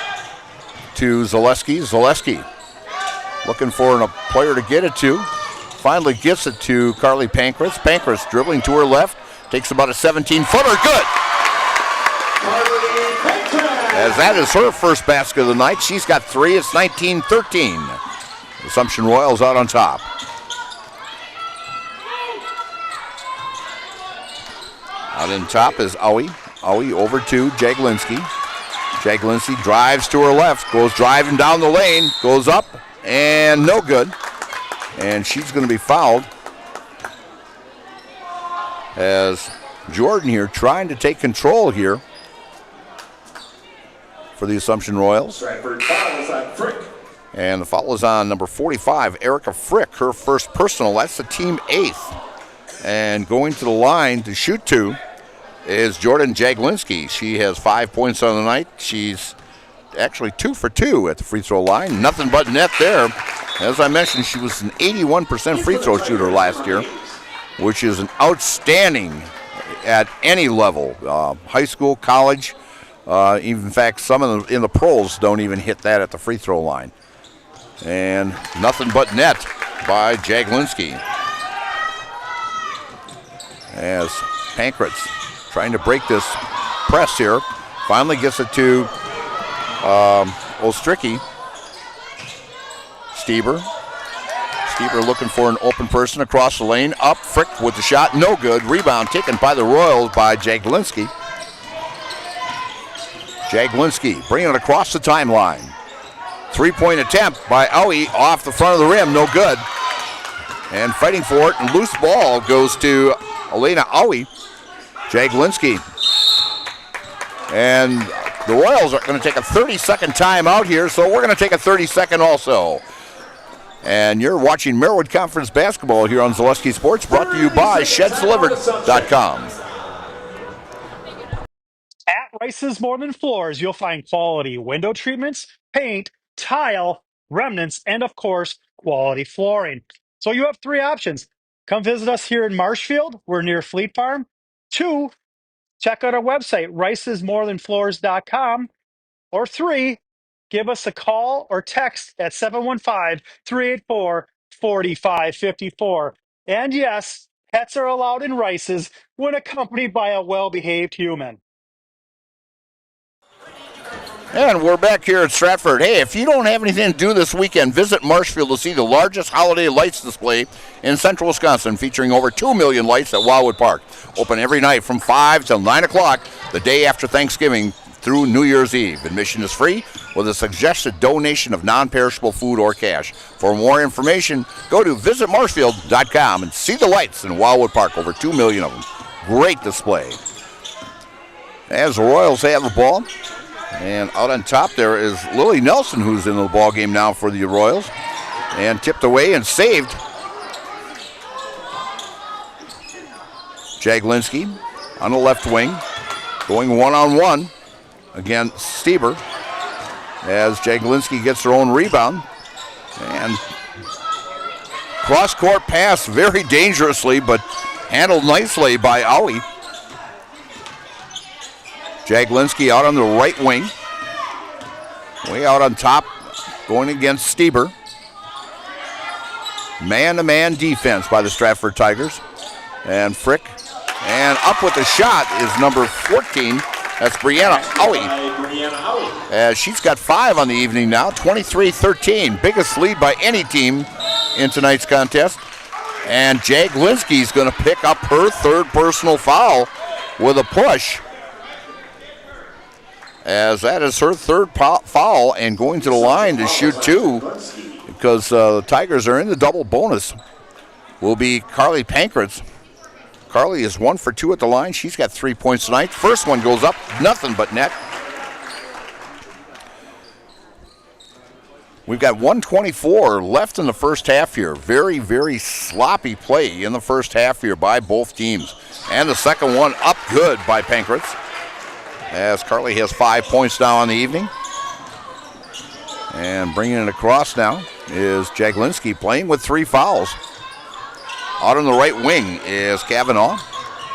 to Zaleski. Zaleski looking for a player to get it to. Finally gets it to Carly Pankratz. Pankratz dribbling to her left. Takes about a 17-footer. Good! As that is her first basket of the night. She's got 3. It's 19-13. Assumption Royals out on top. Out in top is Owie. Owie over to Jaglinski. Jaglinski drives to her left. Goes driving down the lane. Goes up and no good. And she's going to be fouled. As Jordan here trying to take control here for the Assumption Royals. Stratford fouls on Frick. And the foul is on number 45, Erica Frick, her first personal. That's the team 8th. And going to the line to shoot to is Jordan Jaglinski. She has 5 points on the night. She's actually 2 for 2 at the free throw line. Nothing but net there. As I mentioned, she was an 81% free throw shooter last year, which is an outstanding at any level, high school, college. In fact, some of them in the pros don't even hit that at the free throw line. And nothing but net by Jaglinski. As Pankratz trying to break this press here. Finally gets it to Ostricky. Stieber. Stieber looking for an open person across the lane. Up, Frick with the shot. No good. Rebound taken by the Royals by Jaglinski. Jaglinski bringing it across the timeline. 3-point attempt by Owie off the front of the rim. No good. And fighting for it. And loose ball goes to Elena Owie. Jaglinski. And the Royals are going to take a 30-second timeout here, so we're going to take a 30-second also. And you're watching Merwood Conference basketball here on Zaleski Sports, brought to you by ShedsDelivered.com. At Rice's More Than Floors, you'll find quality window treatments, paint, tile, remnants, and of course, quality flooring. So you have 3 options. Come visit us here in Marshfield. We're near Fleet Farm. 2, check out our website, ricesmorethanfloors.com. Or 3, give us a call or text at 715-384-4554. And yes, pets are allowed in Rice's when accompanied by a well-behaved human. And we're back here at Stratford. Hey, if you don't have anything to do this weekend, visit Marshfield to see the largest holiday lights display in central Wisconsin, featuring over 2 million lights at Wildwood Park. Open every night from 5 till 9 o'clock, the day after Thanksgiving through New Year's Eve. Admission is free with a suggested donation of non-perishable food or cash. For more information, go to visitmarshfield.com and see the lights in Wildwood Park, over 2 million of them. Great display. As the Royals have the ball. And out on top there is Lily Nelson, who's in the ball game now for the Royals. And tipped away and saved. Jaglinski on the left wing, going one-on-one against Stieber. As Jaglinski gets her own rebound. And cross-court pass very dangerously, but handled nicely by Owie. Jaglinski out on the right wing. Way out on top, going against Stieber. Man-to-man defense by the Stratford Tigers. And Frick. And up with the shot is number 14. That's Brianna Owie. As she's got 5 on the evening now, 23-13. Biggest lead by any team in tonight's contest. And Jaglinski's going to pick up her 3rd personal foul with a push. As that is her 3rd foul, and going to the line to shoot 2, because the Tigers are in the double bonus, will be Carly Pankratz. Carly is 1 for 2 at the line. She's got 3 points tonight. First one goes up, nothing but net. We've got 1:24 left in the first half here. Very, very sloppy play in the first half here by both teams. And the second one up good by Pankratz. as Carly has 5 points now on the evening. And bringing it across now is Jaglinski, playing with 3 fouls. Out on the right wing is Kavanaugh.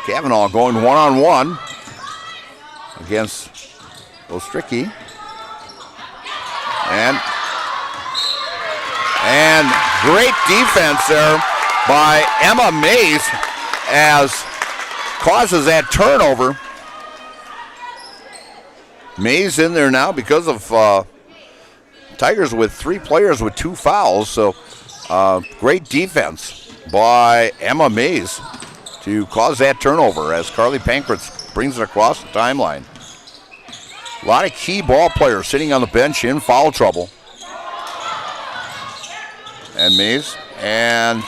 Kavanaugh going one-on-one against Ostricki. And great defense there by Emma Mays as causes that turnover. Mays in there now because of Tigers with 3 players with 2 fouls. So great defense by Emma Mays to cause that turnover as Carly Pankratz brings it across the timeline. A lot of key ball players sitting on the bench in foul trouble. And Mays, and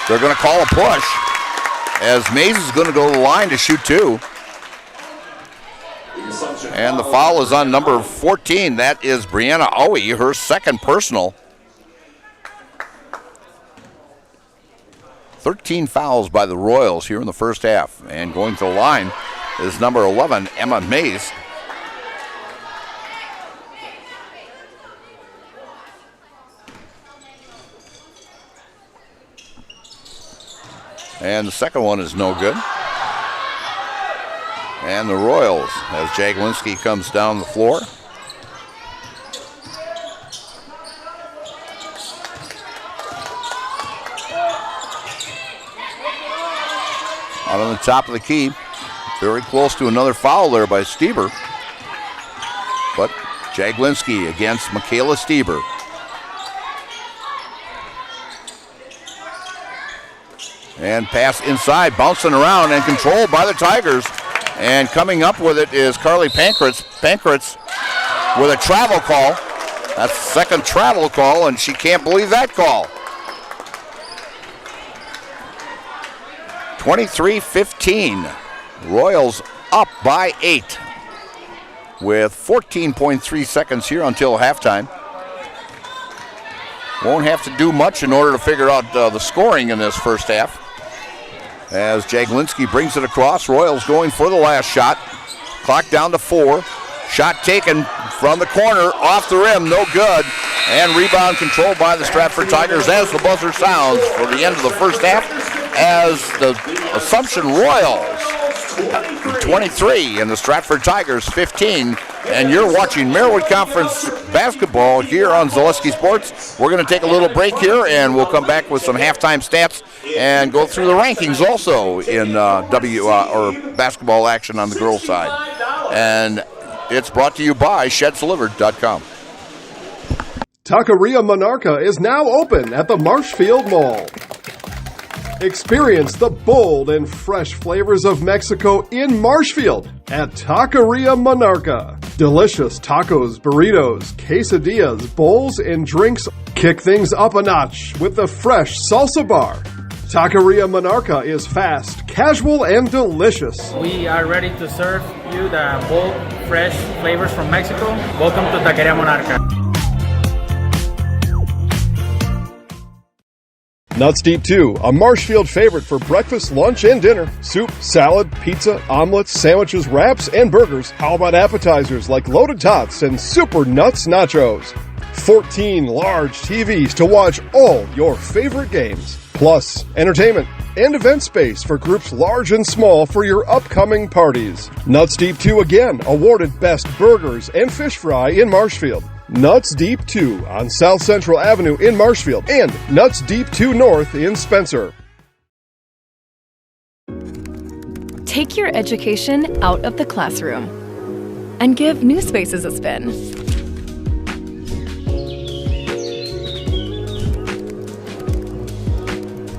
they're going to call a push as Mays is going to go to the line to shoot 2. And the foul is on number 14. That is Brianna Owie, her second personal. 13 fouls by the Royals here in the first half. And going to the line is number 11, Emma Mays. And the second one is no good. And the Royals, as Jaglinski comes down the floor. Out on the top of the key. Very close to another foul there by Stieber. But Jaglinski against Michaela Stieber. And pass inside, bouncing around and controlled by the Tigers. And coming up with it is Carly Pankratz. Pankratz with a travel call. That's the second travel call, and she can't believe that call. 23-15. Royals up by 8 with 14.3 seconds here until halftime. Won't have to do much in order to figure out the scoring in this first half. As Jaglinski brings it across, Royals going for the last shot. Clock down to 4. Shot taken from the corner, off the rim, no good. And rebound controlled by the Stratford Tigers as the buzzer sounds for the end of the first half. As the Assumption Royals 23 and the Stratford Tigers 15. And you're watching Marywood Conference basketball here on Zaleski Sports. We're going to take a little break here, and we'll come back with some halftime stats and go through the rankings also in basketball action on the girls' side. And it's brought to you by ShedsDelivered.com. Taqueria Monarca is now open at the Marshfield Mall. Experience the bold and fresh flavors of Mexico in Marshfield at Taqueria Monarca. Delicious tacos, burritos, quesadillas, bowls, and drinks. Kick things up a notch with the fresh salsa bar. Taqueria Monarca is fast, casual, and delicious. We are ready to serve you the bold, fresh flavors from Mexico. Welcome to Taqueria Monarca. Nuts Deep 2, a Marshfield favorite for breakfast, lunch, and dinner. Soup, salad, pizza, omelets, sandwiches, wraps, and burgers. How about appetizers like loaded tots and super nuts nachos? 14 large TVs to watch all your favorite games. Plus, entertainment and event space for groups large and small for your upcoming parties. Nuts Deep 2 again, awarded Best Burgers and Fish Fry in Marshfield. Nuts Deep 2 on South Central Avenue in Marshfield and Nuts Deep 2 North in Spencer. Take your education out of the classroom and give New Spaces a spin.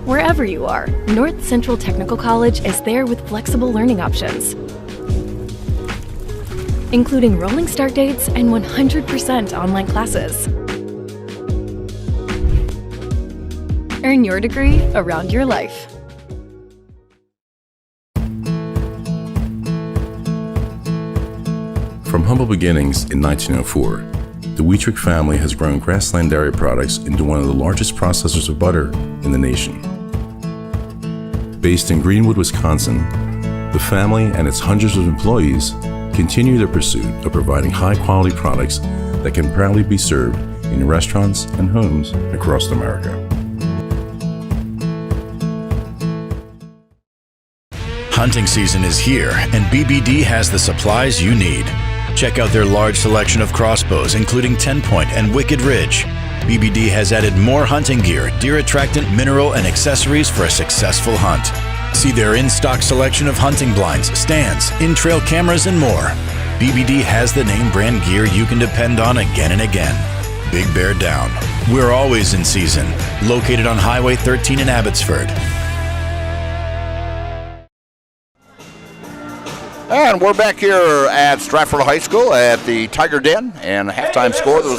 Wherever you are, North Central Technical College is there with flexible learning options, including rolling start dates and 100% online classes. Earn your degree around your life. From humble beginnings in 1904, the Wheatrick family has grown Grassland Dairy Products into one of the largest processors of butter in the nation. Based in Greenwood, Wisconsin, the family and its hundreds of employees continue their pursuit of providing high-quality products that can proudly be served in restaurants and homes across America. Hunting season is here, and BBD has the supplies you need. Check out their large selection of crossbows, including 10-point and Wicked Ridge. BBD has added more hunting gear, deer attractant, mineral, and accessories for a successful hunt. See their in-stock selection of hunting blinds, stands, in-trail cameras, and more. BBD has the name brand gear you can depend on again and again. Big Bear Down. We're always in season. Located on Highway 13 in Abbotsford. And we're back here at Stratford High School at the Tiger Den, and the halftime score was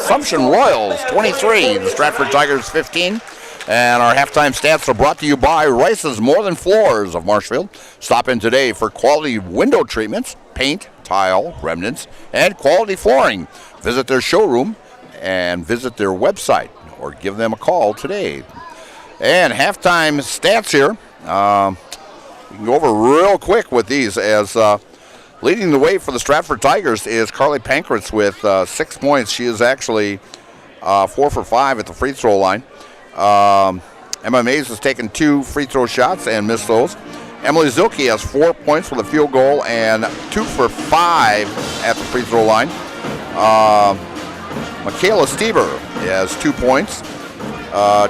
Assumption Royals 23, the Stratford Tigers 15. And our halftime stats are brought to you by Rice's More Than Floors of Marshfield. Stop in today for quality window treatments, paint, tile, remnants, and quality flooring. Visit their showroom and visit their website or give them a call today. And halftime stats here. We can go over real quick with these as leading the way for the Stratford Tigers is Carly Pankratz with 6 points. She is actually 4 for 5 at the free throw line. Emma Mays has taken 2 free throw shots and missed those. Emily Zilke has 4 points with a field goal and 2 for 5 at the free throw line. Michaela Stieber has 2 points.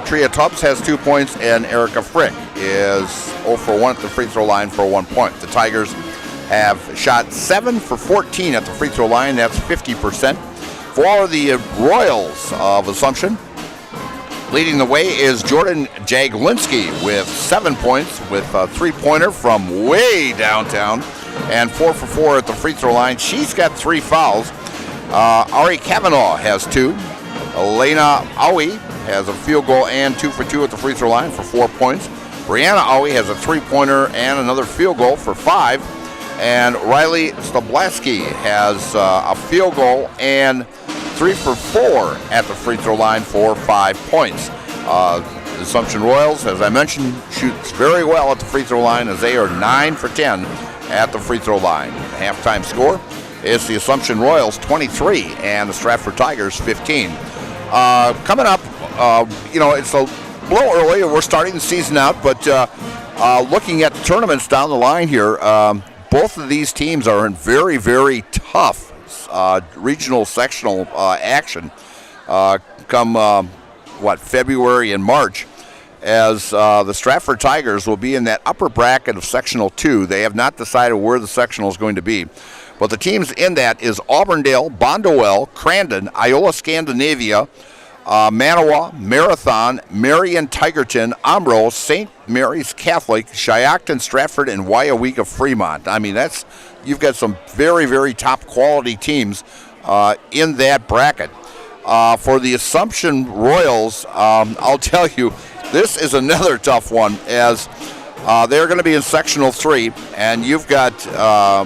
Tria Tubbs has 2 points, and Erica Frick is 0 for 1 at the free throw line for 1 point. The Tigers have shot 7 for 14 at the free throw line. That's 50%. For the Royals of Assumption, leading the way is Jordan Jaglinski with 7 points with a three-pointer from way downtown and 4 for 4 at the free throw line. She's got 3 fouls. Ari Kavanaugh has 2. Elena Aui has a field goal and 2 for 2 at the free throw line for 4 points. Brianna Aui has a three-pointer and another field goal for 5. And Riley Stablaski has a field goal and 3 for 4 at the free throw line for 5 points. The Assumption Royals, as I mentioned, shoots very well at the free throw line as they are 9 for 10 at the free throw line. The halftime score is the Assumption Royals 23 and the Stratford Tigers 15. Coming up, it's a little early. We're starting the season out, but looking at the tournaments down the line here, both of these teams are in very, very tough regional sectional action come February and March, as the Stratford Tigers will be in that upper bracket of sectional 2. They have not decided where the sectional is going to be, but the teams in that is Auburndale, Bondwell, Crandon, Iola Scandinavia, Manawa, Marathon, Marion, Tigerton, Umbro, St. Mary's Catholic, Shiocton, Stratford, and Waiawega Fremont. I mean, you've got some very, very top quality teams in that bracket. For the Assumption Royals, I'll tell you, this is another tough one, as they're going to be in sectional 3, and you've got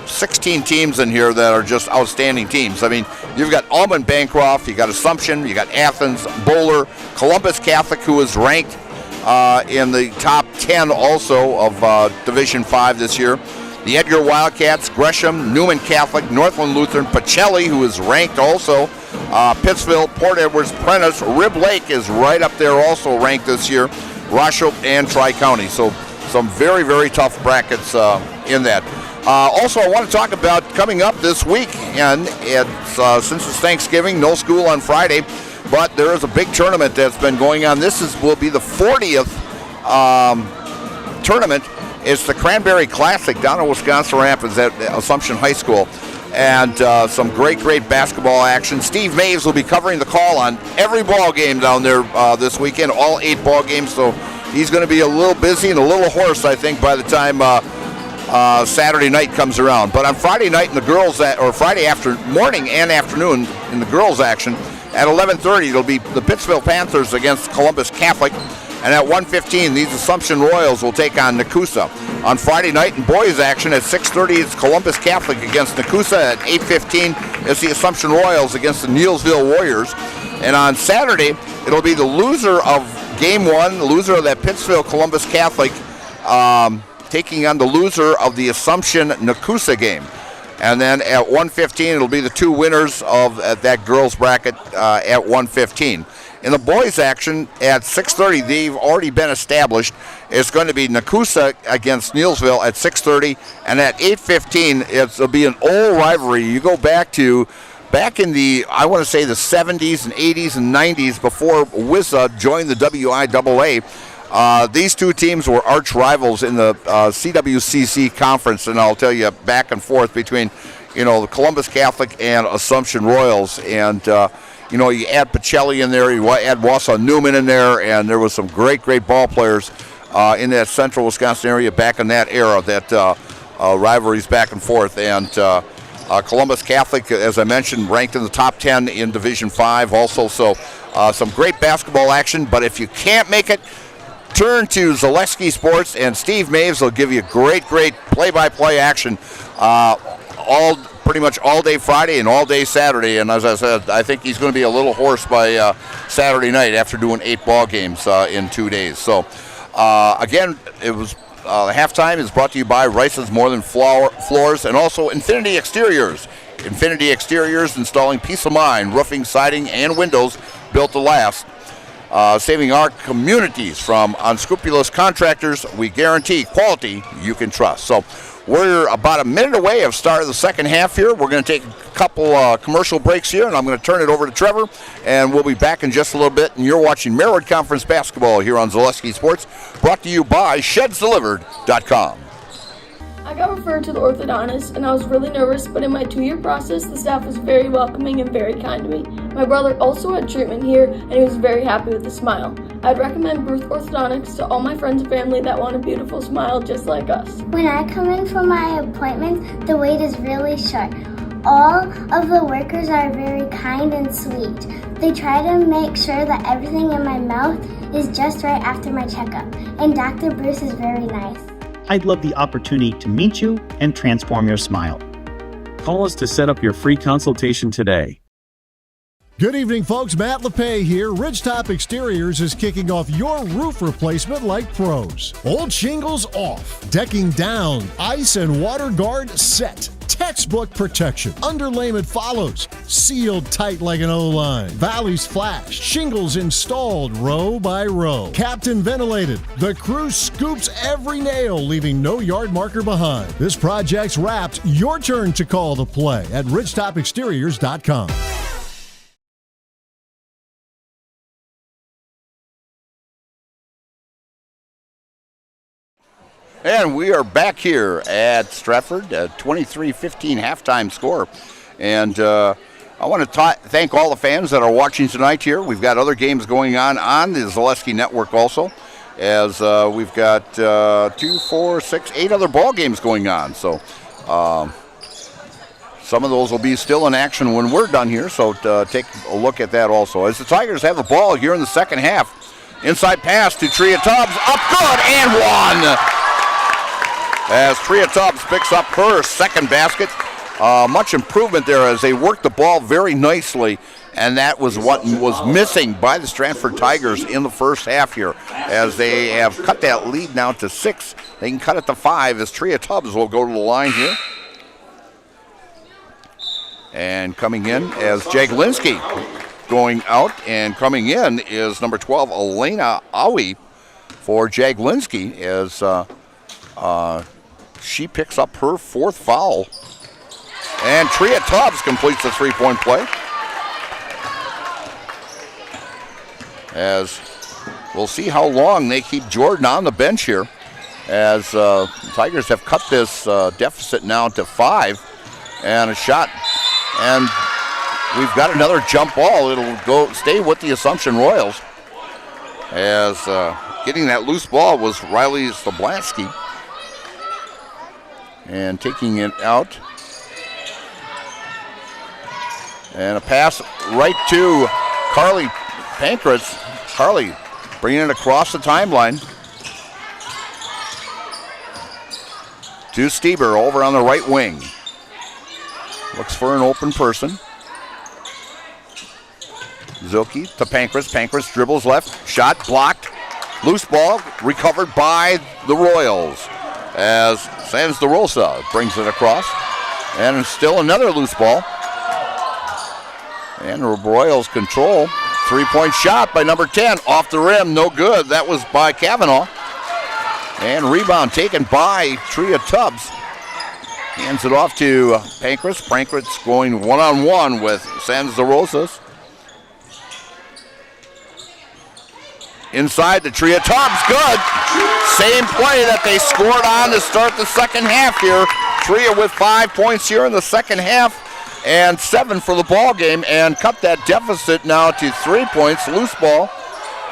16 teams in here that are just outstanding teams. I mean, you've got Almond Bancroft, you got Assumption, you got Athens, Bowler, Columbus Catholic, who is ranked in the top 10 also of Division 5 this year. The Edgar Wildcats, Gresham, Newman Catholic, Northland Lutheran, Pacelli, who is ranked also, Pittsville, Port Edwards, Prentice, Rib Lake is right up there also ranked this year, Rochelle, and Tri-County. So some very, very tough brackets in that. Also, I want to talk about coming up this week, and since it's Thanksgiving, no school on Friday, but there is a big tournament that's been going on. Will be the 40th tournament. It's the Cranberry Classic down in Wisconsin Rapids at Assumption High School. And some great basketball action. Steve Maves will be covering the call on every ball game down there this weekend, all 8 ball games. So he's going to be a little busy and a little hoarse, I think, by the time Saturday night comes around. But on Friday night in the girls, or Friday morning and afternoon in the girls action, at 11:30 it'll be the Pittsville Panthers against Columbus Catholic. And at 1:15, these Assumption Royals will take on Nakusa. On Friday night in boys action at 6:30, it's Columbus Catholic against Nakusa. At 8:15, it's the Assumption Royals against the Neilsville Warriors. And on Saturday, it'll be the loser of Game 1, the loser of that Pittsville Columbus Catholic, taking on the loser of the Assumption Nakusa game. And then at 1:15, it'll be the two winners of that girls bracket at 1:15. In the boys' action at 6:30, they've already been established. It's going to be Nakusa against Neelsville at 6:30, and at 8:15, it'll be an old rivalry. You go back in the, I want to say the 70s and 80s and 90s before WISA joined the WIAA. These two teams were arch rivals in the CWCC conference, and I'll tell you, back and forth between, the Columbus Catholic and Assumption Royals, and you add Pacelli in there, you add Wausau Newman in there, and there was some great ball players in that central Wisconsin area back in that era, that rivalries back and forth. And Columbus Catholic, as I mentioned, ranked in the top 10 in Division 5 also. So some great basketball action, but if you can't make it, turn to Zaleski Sports, and Steve Maves will give you great play-by-play action pretty much all day Friday and all day Saturday. And as I said, I think he's going to be a little hoarse by Saturday night after doing 8 ball games in 2 days. So again, it was halftime is brought to you by Rice's More Than Floors and also Infinity Exteriors. Infinity Exteriors, installing peace of mind, roofing, siding, and windows built to last. Saving our communities from unscrupulous contractors. We guarantee quality you can trust. So we're about a minute away of start of the second half here. We're going to take a couple commercial breaks here, and I'm going to turn it over to Trevor, and we'll be back in just a little bit. And you're watching Merritt Conference Basketball here on Zaleski Sports, brought to you by ShedsDelivered.com. I got referred to the orthodontist, and I was really nervous, but in my 2-year process, the staff was very welcoming and very kind to me. My brother also had treatment here, and he was very happy with a smile. I'd recommend Bruce Orthodontics to all my friends and family that want a beautiful smile just like us. When I come in for my appointment, the wait is really short. All of the workers are very kind and sweet. They try to make sure that everything in my mouth is just right after my checkup, and Dr. Bruce is very nice. I'd love the opportunity to meet you and transform your smile. Call us to set up your free consultation today. Good evening, folks. Matt LePay here. Ridgetop Exteriors is kicking off your roof replacement like pros. Old shingles off, decking down, ice and water guard set. Textbook protection. Underlayment follows. Sealed tight like an O-line. Valleys flashed. Shingles installed row by row. Captain ventilated. The crew scoops every nail, leaving no yard marker behind. This project's wrapped. Your turn to call the play at ridgetopexteriors.com. And we are back here at Stratford, at 23-15 halftime score. And I want to thank all the fans that are watching tonight here. We've got other games going on the Zaleski Network also, as we've got 2, 4, 6, 8 other ball games going on. So some of those will be still in action when we're done here, so take a look at that also. As the Tigers have the ball here in the second half, inside pass to Tria Tubbs, up good, and one! As Tria Tubbs picks up her second basket. Much improvement there as they worked the ball very nicely, and that was what was missing by the Stratford Tigers in the first half here, as they have cut that lead now to 6. They can cut it to 5 as Tria Tubbs will go to the line here. And coming in as Jaglinski going out, and coming in is number 12, Elena Awi for Jaglinski, as she picks up her 4th foul. And Tria Tubbs completes the three-point play. As we'll see how long they keep Jordan on the bench here, as Tigers have cut this deficit now to 5. And a shot. And we've got another jump ball. It'll stay with the Assumption Royals. As getting that loose ball was Riley Stablansky. And taking it out. And a pass right to Carly Pankratz. Carly bringing it across the timeline to Stieber over on the right wing. Looks for an open person. Zilke to Pankratz. Pankratz dribbles left. Shot blocked. Loose ball recovered by the Royals. As Sands DeRosa brings it across. And still another loose ball. And the Royals control. 3-point shot by number 10 off the rim. No good. That was by Kavanaugh. And rebound taken by Tria Tubbs. Hands it off to Pankratz. Pankratz going one-on-one with Sans de Rosas. Inside the Tria Tubbs. Good. Same play that they scored on to start the second half here. Tria with 5 points here in the second half and 7 for the ball game, and cut that deficit now to 3 points. Loose ball.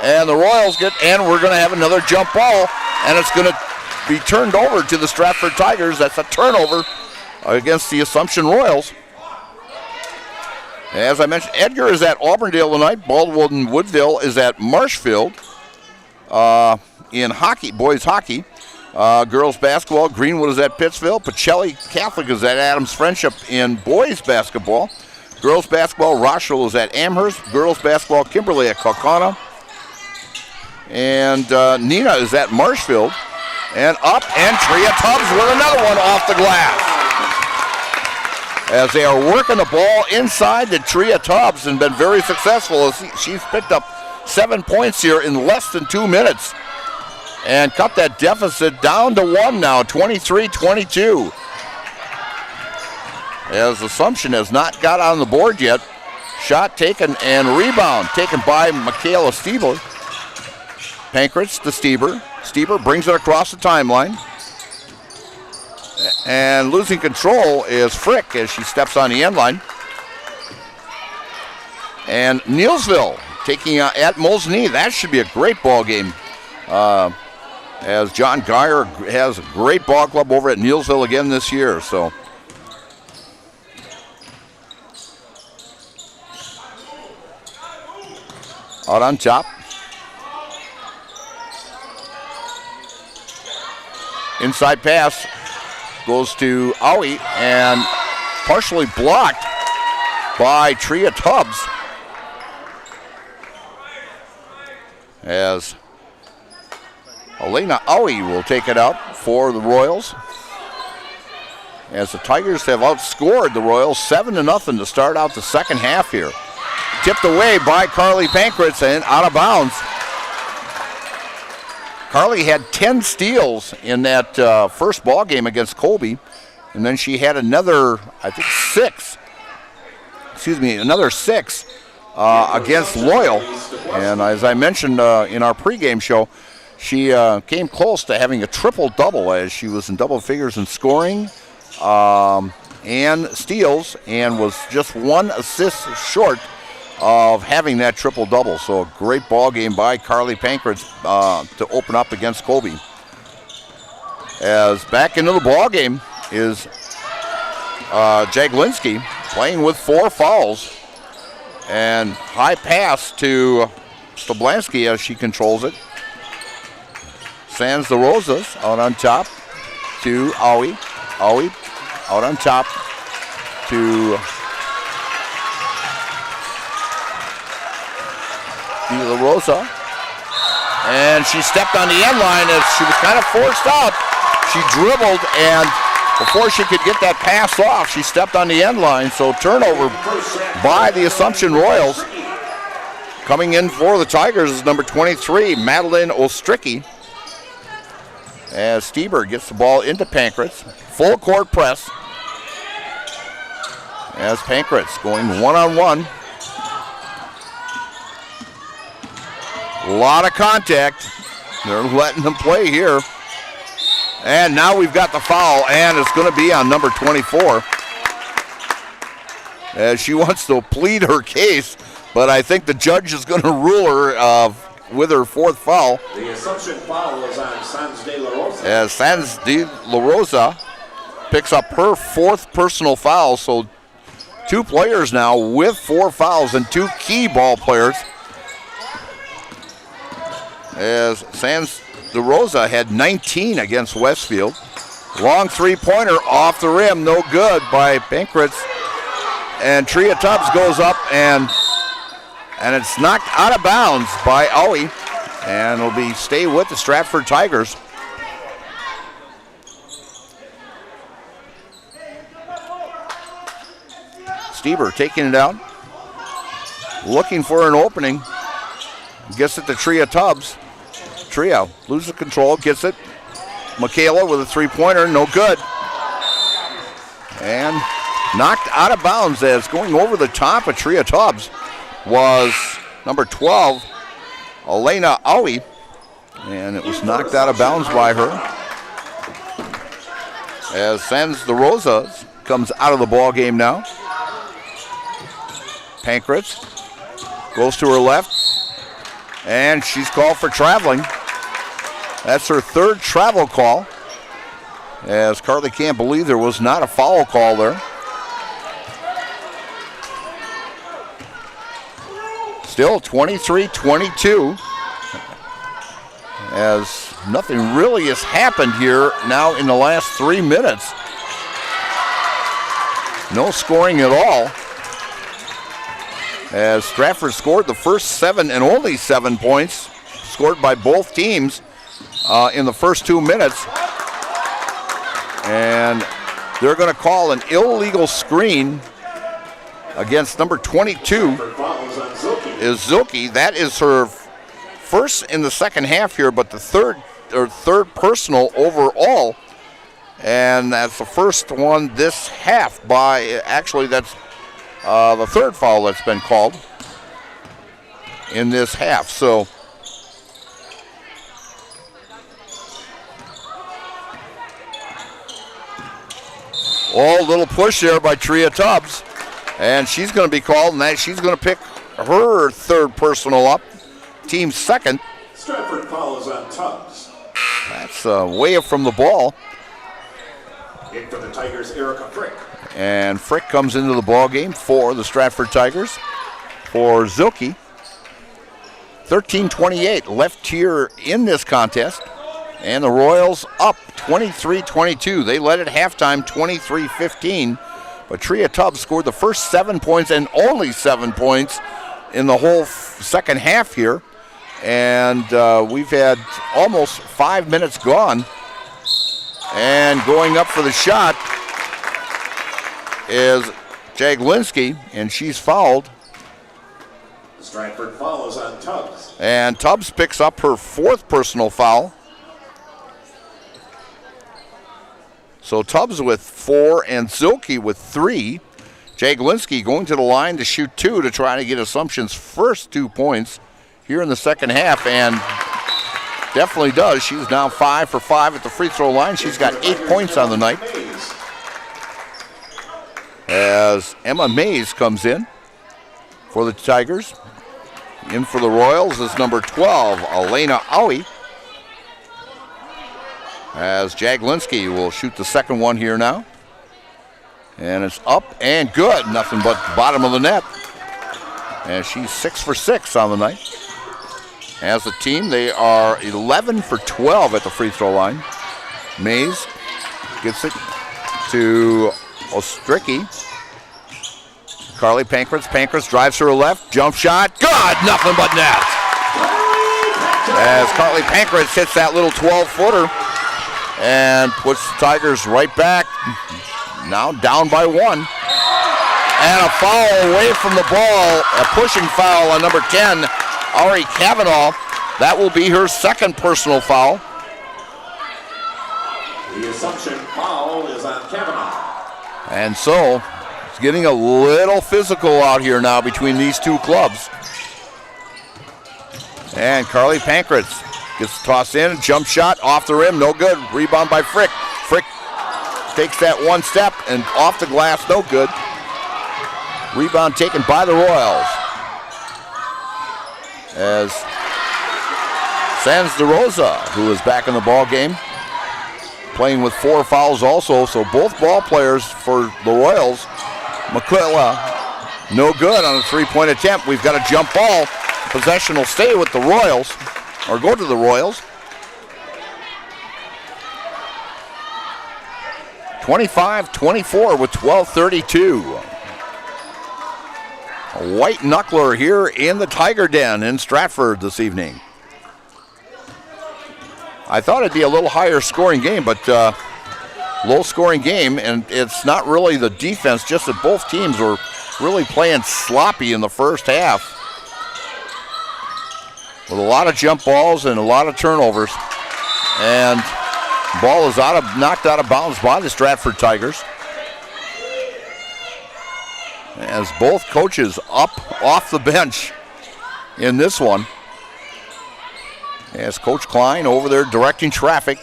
And the Royals and we're going to have another jump ball, and it's going to be turned over to the Stratford Tigers. That's a turnover against the Assumption Royals. As I mentioned, Edgar is at Auburndale tonight. Baldwin Woodville is at Marshfield in hockey, boys hockey. Girls basketball, Greenwood is at Pittsville. Pacelli Catholic is at Adams Friendship in boys basketball. Girls basketball, Rochelle is at Amherst. Girls basketball, Kimberly at Kaukauna. And Nina is at Marshfield. And up, and Tria Tubbs with another one off the glass. As they are working the ball inside the Tria Tubbs and been very successful as she's picked up 7 points here in less than 2 minutes. And cut that deficit down to 1 now, 23-22. As Assumption has not got on the board yet. Shot taken and rebound taken by Michaela Stieber. Pankratz to Stieber. Stieber brings it across the timeline. And losing control is Frick as she steps on the end line. And Neilsville taking at Molesney. That should be a great ball game. As John Geyer has a great ball club over at Neilsville again this year. So out on top. Inside pass goes to Aoi and partially blocked by Tria Tubbs. As Elena Aoi will take it out for the Royals. As the Tigers have outscored the Royals 7-0 to start out the second half here. Tipped away by Carly Pankratz and out of bounds. Carly had 10 steals in that first ball game against Colby, and then she had another, I think, another six against Loyal. And as I mentioned in our pregame show, she came close to having a triple-double as she was in double figures in scoring and steals, and was just 1 assist short of having that triple-double. So a great ball game by Carly Pankratz to open up against Colby. As back into the ball game is Jaglinski playing with 4 fouls. And high pass to Stablansky as she controls it. Sans de Rosas out on top to Aoi. Aoi out on top to La Rosa, and she stepped on the end line as she was kind of forced out. She dribbled, and before she could get that pass off, she stepped on the end line. So turnover by the Assumption Royals. Coming in for the Tigers is number 23, Madeline Ostricki. As Stieber gets the ball into Pankratz. Full court press. As Pankratz going one-on-one. A lot of contact. They're letting them play here. And now we've got the foul, and it's going to be on number 24. As she wants to plead her case, but I think the judge is going to rule her with her 4th foul. The Assumption foul is on Sans de La Rosa. As Sans de La Rosa picks up her 4th personal foul, so 2 players now with 4 fouls and 2 key ball players. As Sans de Rosa had 19 against Westfield. Long 3-pointer off the rim, no good by Pankratz. And Tria Tubbs goes up and it's knocked out of bounds by Aoi. And it'll stay with the Stratford Stieber taking it out. Looking for an opening. Gets it to Tria Tubbs. Tria loses control, gets it. Michaela with a three-pointer, no good. And knocked out of bounds as going over the top of Tria Tubbs was number 12, Elena Owie. And it was knocked out of bounds by her. As Sans de Rosas comes out of the ball game now. Pankratz goes to her left, and she's called for traveling. That's her third travel call, as Carly can't believe there was not a foul call there. Still 23-22, as nothing really has happened here now in the last 3 minutes. No scoring at all, as Stratford scored the first 7 and only 7 points scored by both teams in the first 2 minutes. And they're going to call an illegal screen against number 22 is Zilke. That is her first in the second half here, but the third personal overall. And that's the first one this half by, actually that's the third foul that's been called in this half. So little push there by Tria Tubbs, and she's going to be called, and she's going to pick her third personal up, team second. Stratford follows on Tubbs. That's way from the ball. In for the Tigers, Erica Frick. And Frick comes into the ball game for the Stratford Tigers for Zilke. 13-28 left here in this contest. And the Royals up 23-22. They led at halftime 23-15. But Tria Tubbs scored the first 7 points and only 7 points in the whole second half here. And we've had almost 5 minutes gone. And going up for the shot is Jaglinski, and she's fouled. Stratford follows on Tubbs. And Tubbs picks up her fourth personal foul. So Tubbs with 4 and Zilke with 3. Jaglinski going to the line to shoot 2 to try to get Assumption's first 2 points here in the second half, and definitely does. She's now 5 for 5 at the free throw line. She's got 8 points on the night. As Emma Mays comes in for the Tigers. In for the Royals is number 12, Elena Owie. As Jaglinski will shoot the second one here now. And it's up and good. Nothing but the bottom of the net. And she's 6 for 6 on the night. As a team, they are 11 for 12 at the free throw line. Mays gets it to Ostricki. Carly Pankratz. Pankratz drives to her left. Jump shot. Good. Nothing but net. As Carly Pankratz hits that little 12-footer and puts the Tigers right back. Now down by 1. And a foul away from the ball. A pushing foul on number 10, Ari Cavanaugh. That will be her second personal foul. The Assumption foul is on Cavanaugh. And so it's getting a little physical out here now between these two clubs. And Carly Pankratz gets tossed in, jump shot off the rim, no good. Rebound by Frick. Frick takes that one step and off the glass, no good. Rebound taken by the Royals. As Sans de Rosa, who is back in the ball game, playing with 4 fouls also. So both ball players for the Royals. McQuilla, no good on a 3-point attempt. We've got a jump ball. Possession will stay with the Royals, or go to the Royals. 25-24 with 12:32. A white knuckler here in the Tiger Den in Stratford this evening. I thought it'd be a little higher scoring game, but low scoring game, and it's not really the defense, just that both teams were really playing sloppy in the first half with a lot of jump balls and a lot of turnovers. And ball is knocked out of bounds by the Stratford Tigers. As both coaches up off the bench in this one. As Coach Klein over there directing traffic.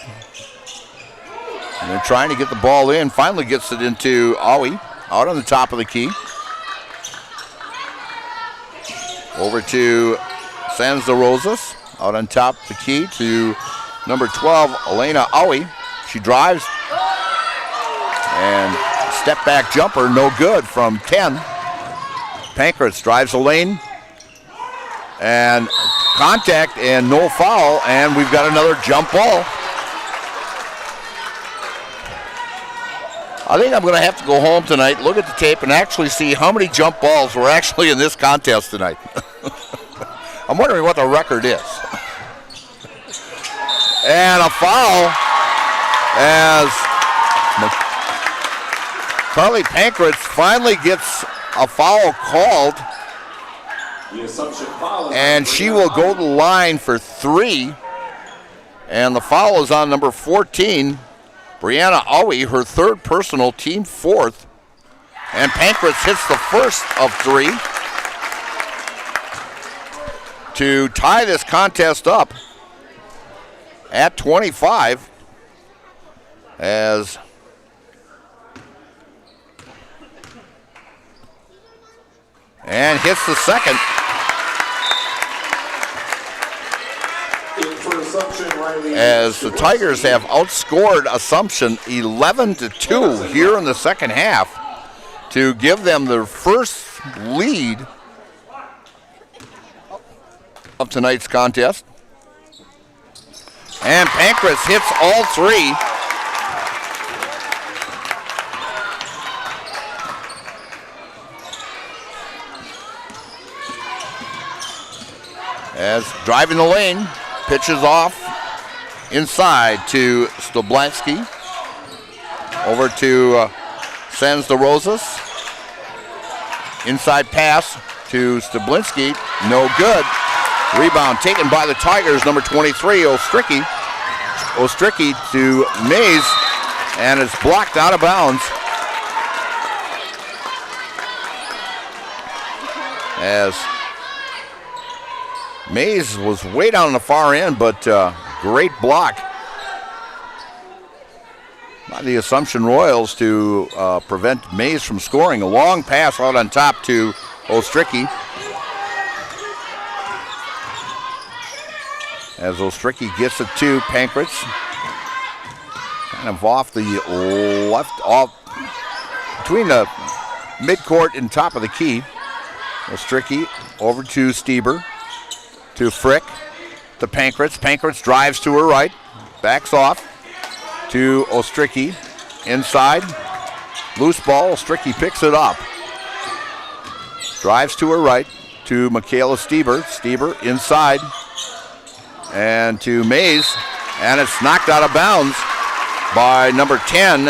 And they're trying to get the ball in. Finally gets it into Aui out on the top of the key. Over to Sans de Rosas out on top of the key to number 12, Elena Aui. She drives. And step back jumper, no good from 10. Pankratz drives the lane. And contact and no foul. And we've got another jump ball. I think I'm going to have to go home tonight, look at the tape, and actually see how many jump balls were actually in this contest tonight. I'm wondering what the record is. And a foul as Carly Pankratz finally gets a foul called. And she will go to the line for 3. And the foul is on number 14. Brianna Aui, her 3rd personal, team 4th. And Pankratz hits the first of 3 to tie this contest up at 25 and hits the second. As the Tigers have outscored Assumption 11-2 here in the second half to give them their first lead of tonight's contest. And Pankratz hits all 3. As driving the lane, pitches off inside to Stoblansky. Over to Sans de Rosas. Inside pass to Stoblinski. No good. Rebound taken by the Tigers. Number 23, Ostricki. Ostricki to Mays. And it's blocked out of bounds. As Mays was way down the far end, but great block by the Assumption Royals to prevent Mays from scoring. A long pass out on top to Ostricki. As Ostricki gets it to Pankratz. Kind of off the left, off between the midcourt and top of the key. Ostricki over to Stieber. To Frick, to Pankratz. Pankratz drives to her right, backs off to Ostricki. Inside, loose ball, Ostricki picks it up. Drives to her right to Michaela Stieber. Stieber inside and to Mays, and it's knocked out of bounds by number 10,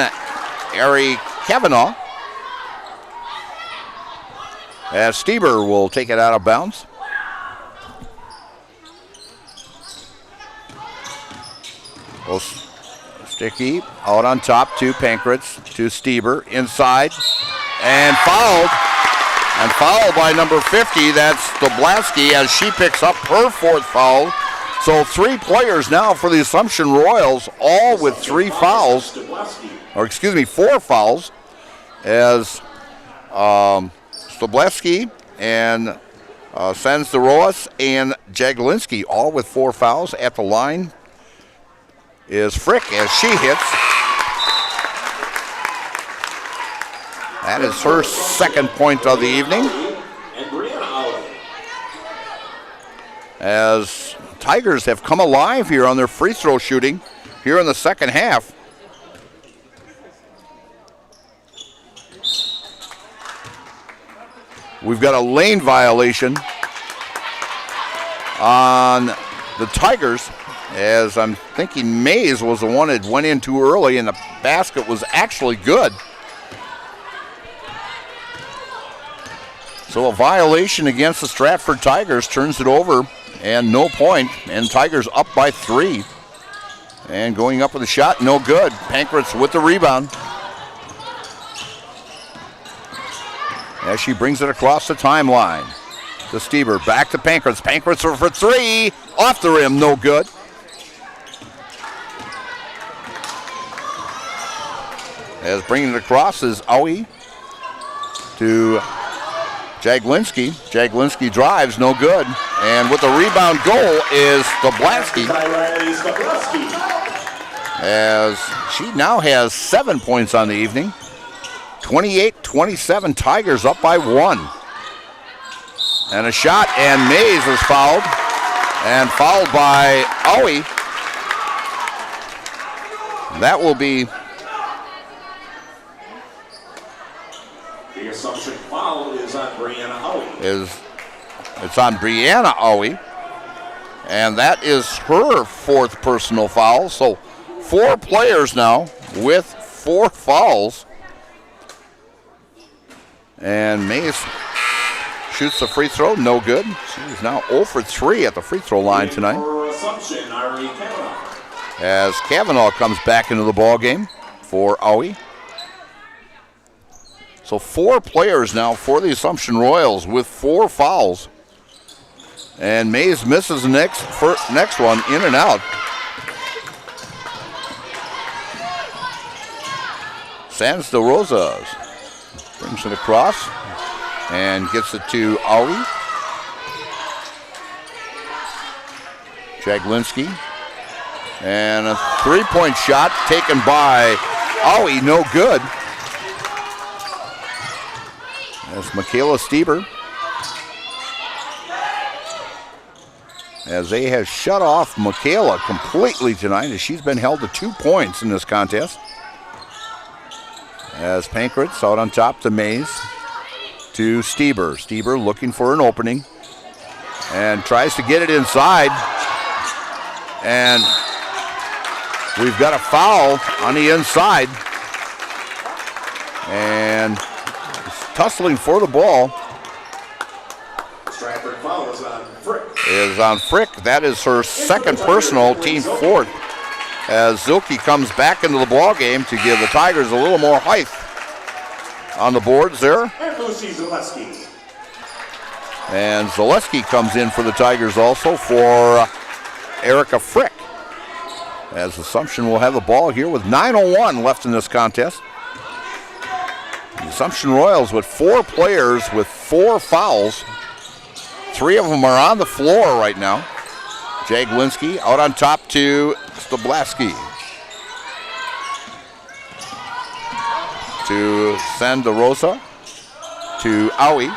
Ari Kavanaugh. As Stieber will take it out of bounds. Sticky out on top to Pankratz to Stieber inside and fouled. And fouled by number 50. That's Stoblansky as she picks up her 4th foul. So 3 players now for the Assumption Royals, all with 3 fouls. Or excuse me, 4 fouls. As Stoblansky and Sans de Rosas and Jaglinski all with 4 fouls at the line. Is Frick as she hits. That is her 2nd point of the evening. As Tigers have come alive here on their free throw shooting here in the second half. We've got a lane violation on the Tigers. As I'm thinking Mays was the one that went in too early and the basket was actually good. So a violation against the Stratford Tigers turns it over, and no point, and Tigers up by 3. And going up with a shot, no good. Pankratz with the rebound. As she brings it across the timeline. To Stieber, back to Pankratz. Pankratz for 3, off the rim, no good. As bringing it across is Aui to Jaglinski. Jaglinski drives, no good. And with the rebound goal is Stoblaski. As she now has 7 points on the evening. 28-27, Tigers up by 1. And a shot, and Mays is fouled. And fouled by Aui. That will be... The assumption foul is on Brianna Aui. It's on Brianna Aui. And that is her 4th personal foul. So 4 players now with 4 fouls. And Mays shoots the free throw, no good. She's now 0 for 3 at the free throw line tonight. As Kavanaugh comes back into the ball game for Aui. So 4 players now for the Assumption Royals with 4 fouls. And Mays misses the next one, in and out. Sands de Rosas brings it across and gets it to Aui. Jaglinski. And a 3-point shot taken by Aui, no good. As Michaela Stieber. As they have shut off Michaela completely tonight, as she's been held to 2 points in this contest. As Pankratz out on top to Mays, to Stieber. Stieber looking for an opening and tries to get it inside. And we've got a foul on the inside. And tussling for the ball. Stratford foul is on Frick. That is her 2nd personal, team 4th. As Zilke comes back into the ball game to give the Tigers a little more height on the boards there. And Lucy Zaleski. And Zaleski comes in for the Tigers also for Erica Frick. As Assumption will have the ball here with 9:01 left in this contest. The Assumption Royals with 4 players with 4 fouls. 3 of them are on the floor right now. Jaglinski out on top to Stoblaski. To Sandarosa. To Aui.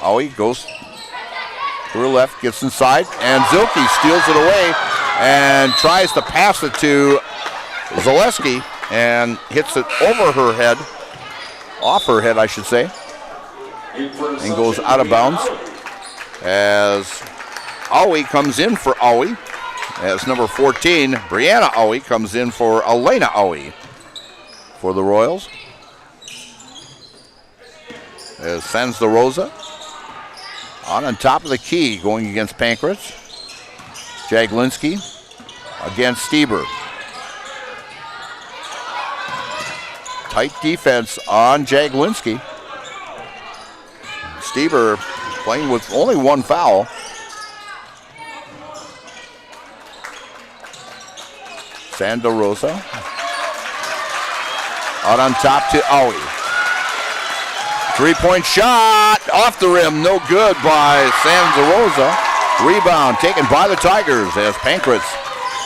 Aui goes to her left, gets inside, and Zilke steals it away and tries to pass it to Zaleski and hits it over her head, off her head I should say, and goes out of bounds as Aui comes in for Aui. As number 14, Brianna Aui comes in for Elena Aui for the Royals. As Sands de Rosa on top of the key going against Pankratz. Jaglinski against Stieber. Tight defense on Jaglinski. Stieber playing with only 1 foul. Sanda Rosa out on top to Aui. 3-point shot off the rim, no good by Sanda Rosa. Rebound taken by the Tigers as Pankratz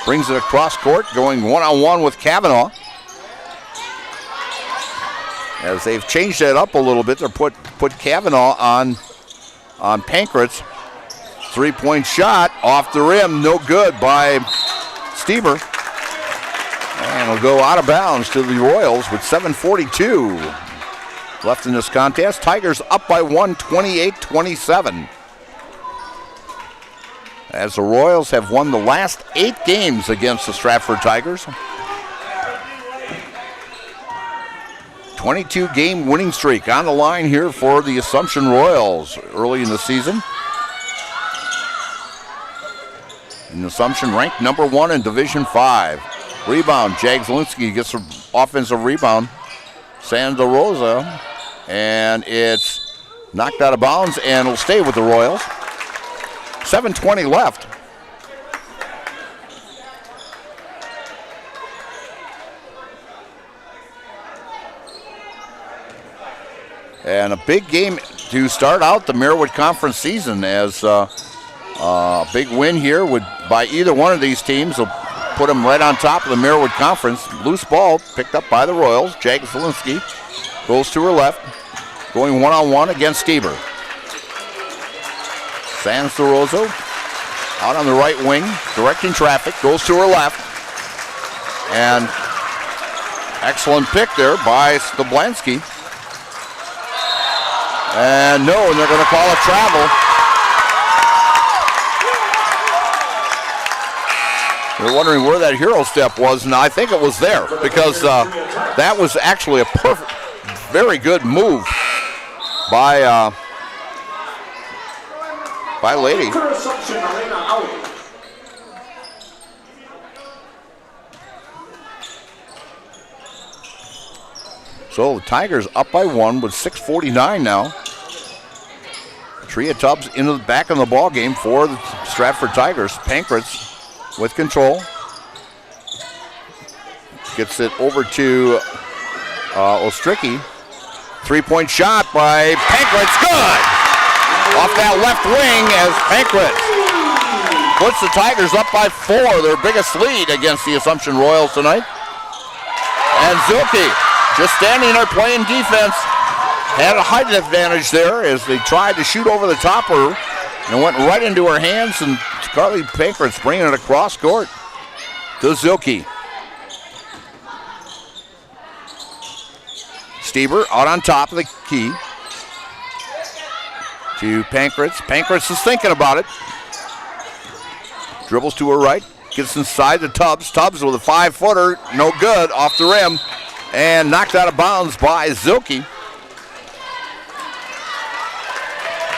brings it across court, going one-on-one with Kavanaugh. As they've changed that up a little bit, they're put Kavanaugh on Pankratz. 3-point shot off the rim, no good by Stieber. And it'll go out of bounds to the Royals with 7:42 left in this contest. Tigers up by 1, 28-27. As the Royals have won the last 8 games against the Stratford Tigers. 22-game winning streak on the line here for the Assumption Royals early in the season. And Assumption ranked number 1 in Division 5. Rebound, Jagzelinski gets an offensive rebound. Santa Rosa, and it's knocked out of bounds and will stay with the Royals. 7:20 left. And a big game to start out the Marywood Conference season, as a big win here by either one of these teams will put them right on top of the Marywood Conference. Loose ball picked up by the Royals. Jagzelinski goes to her left, going one-on-one against Stieber. San Rosa out on the right wing, directing traffic, goes to her left. And excellent pick there by Stablansky. And no, and they're going to call a travel. You're wondering where that hero step was, and I think it was there, because that was actually a perfect, very good move by Lady. So the Tigers up by 1 with 6:49 now. Tria Tubbs into the back of the ball game for the Stratford Tigers. Pankratz with control. Gets it over to Ostricki. 3-point shot by Pankratz. Good! Off that left wing as Pankratz puts the Tigers up by 4. Their biggest lead against the Assumption Royals tonight. And Zilke just standing there playing defense. Had a height advantage there as they tried to shoot over the top of her and went right into her hands, and Carly Pankratz bringing it across court to Zilke. Stieber out on top of the key to Pankratz. Pankratz is thinking about it. Dribbles to her right, gets inside to Tubbs. Tubbs with a 5-footer, no good, off the rim, and knocked out of bounds by Zilke.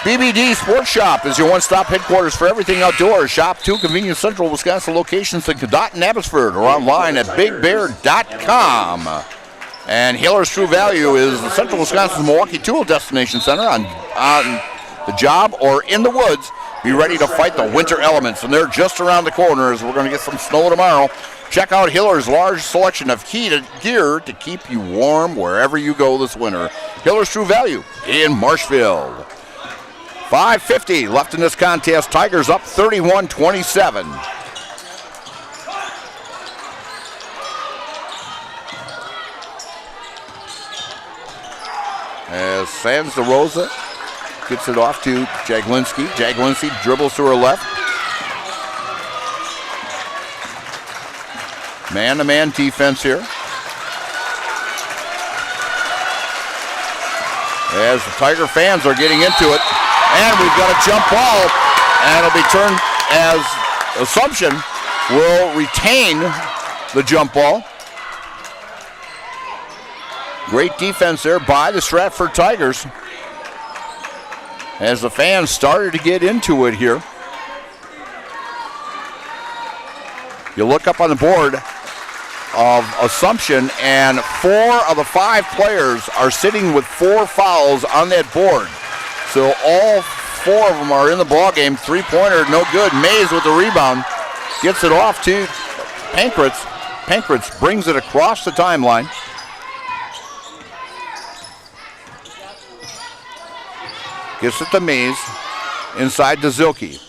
BBD Sports Shop is your one-stop headquarters for everything outdoors. Shop 2 convenient central Wisconsin locations in Cadott and Abbotsford, or online at bigbear.com. And Hiller's True Value is the Central Wisconsin Milwaukee Tool Destination Center on the job or in the woods. Be ready to fight the winter elements, and they're just around the corner as we're going to get some snow tomorrow. Check out Hiller's large selection of heated gear to keep you warm wherever you go this winter. Hiller's True Value in Marshfield. 5:50 left in this contest. Tigers up 31-27. As Sands de Rosa gets it off to Jaglinski. Jaglinski dribbles to her left. Man-to-man defense here. As the Tiger fans are getting into it. And we've got a jump ball, and it'll be turned as Assumption will retain the jump ball. Great defense there by the Stratford Tigers as the fans started to get into it here. You look up on the board of Assumption, and 4 of the 5 players are sitting with 4 fouls on that board. So all 4 of them are in the ball game. 3-pointer, no good. Mays with the rebound. Gets it off to Pankratz. Pankratz brings it across the timeline. Gets it to Mays. Inside to Zilke.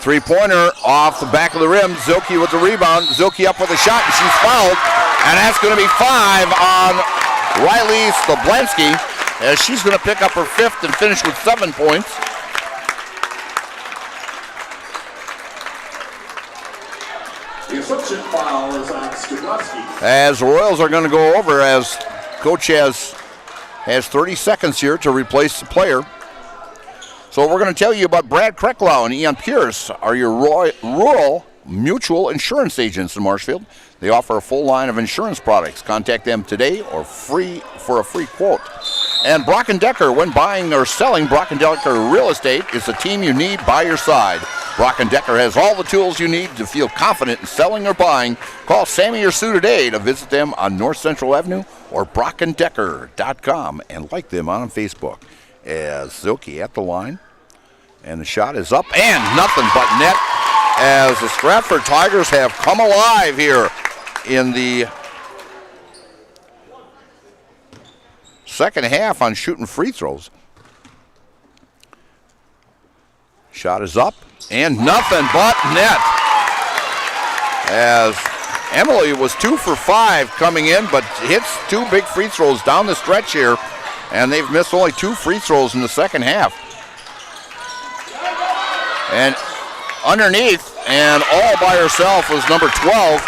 3-pointer off the back of the rim. Zilke with the rebound. Zilke up with a shot, and she's fouled. And that's going to be 5 on Riley Stablansky, as she's going to pick up her 5th and finish with 7 points. The Assumption foul is on Stablansky. As the Royals are going to go over, as Coach has 30 seconds here to replace the player. So we're going to tell you about Brad Krecklau and Ian Pierce are your rural Mutual Insurance Agents in Marshfield. They offer a full line of insurance products. Contact them today or for a free quote. And Brock & Decker, when buying or selling, Brock & Decker Real Estate is the team you need by your side. Brock & Decker has all the tools you need to feel confident in selling or buying. Call Sammy or Sue today to visit them on North Central Avenue or brockanddecker.com and like them on Facebook. As Zilke at the line, and the shot is up and nothing but net, as the Stratford Tigers have come alive here in the second half on shooting free throws. Shot is up and nothing but net, as Emily was 2 for 5 coming in, but hits 2 big free throws down the stretch here, and they've missed only 2 free throws in the second half. And underneath, and all by herself, was number 12.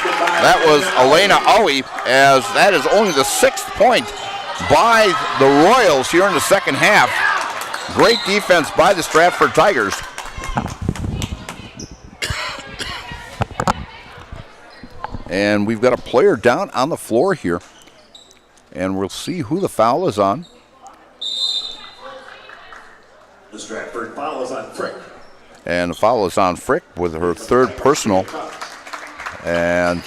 That was Elena Owie, as that is only the 6th point by the Royals here in the second half. Great defense by the Stratford Tigers. And we've got a player down on the floor here, and we'll see who the foul is on. The Stratford foul is on Frick. And the foul is on Frick with her 3rd personal. And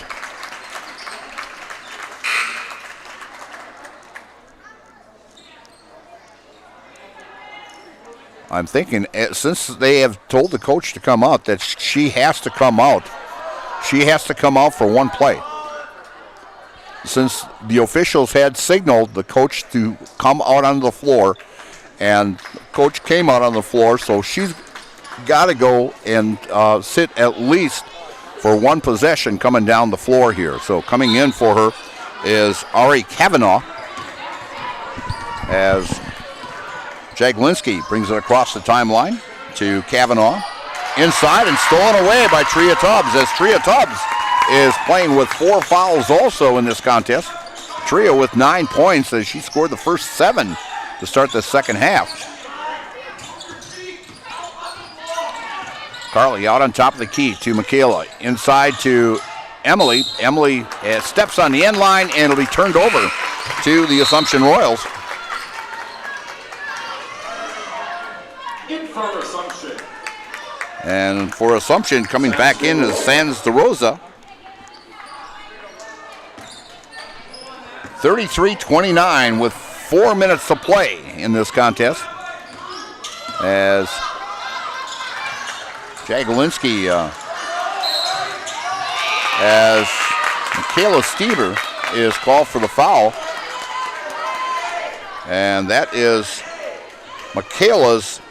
I'm thinking, since they have told the coach to come out, that she has to come out. She has to come out for one play. Since the officials had signaled the coach to come out on the floor, and the coach came out on the floor, so she's got to go and sit at least for one possession coming down the floor here. So coming in for her is Ari Kavanaugh, as Jaglinski brings it across the timeline to Kavanaugh. Inside and stolen away by Tria Tubbs, as Tria Tubbs is playing with 4 fouls also in this contest. Tria with 9 points, as she scored the first 7 to start the second half. Carly out on top of the key to Michaela. Inside to Emily. Emily steps on the end line, and it'll be turned over to the Assumption Royals. In for Assumption. And for Assumption, coming back in is Sands DeRosa. 33-29 with 4 minutes to play in this contest, as Jaglinski, as Michaela Stever is called for the foul. And that is Michaela's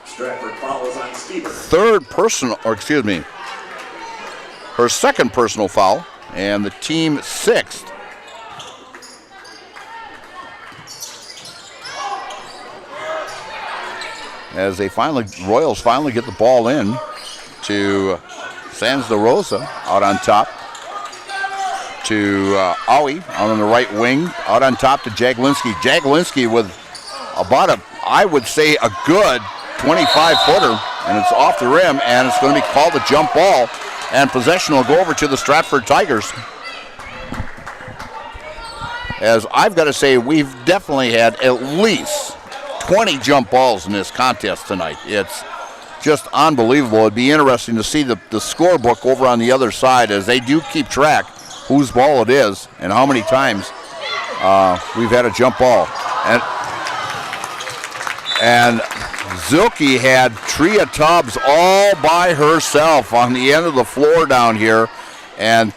Stratford fouls on Stever. 3rd personal, or excuse me, her 2nd personal foul, and the team 6th. As Royals finally get the ball in to Sands DeRosa out on top to Owie out on the right wing, out on top to Jaglinski. Jaglinski with about I would say a good 25-footer, and it's off the rim, and it's going to be called a jump ball, and possession will go over to the Stratford Tigers. As I've got to say, we've definitely had at least 20 jump balls in this contest tonight. It's just unbelievable. It'd be interesting to see the scorebook over on the other side, as they do keep track whose ball it is and how many times we've had a jump ball. And Zilke had Tria Tubbs all by herself on the end of the floor down here, and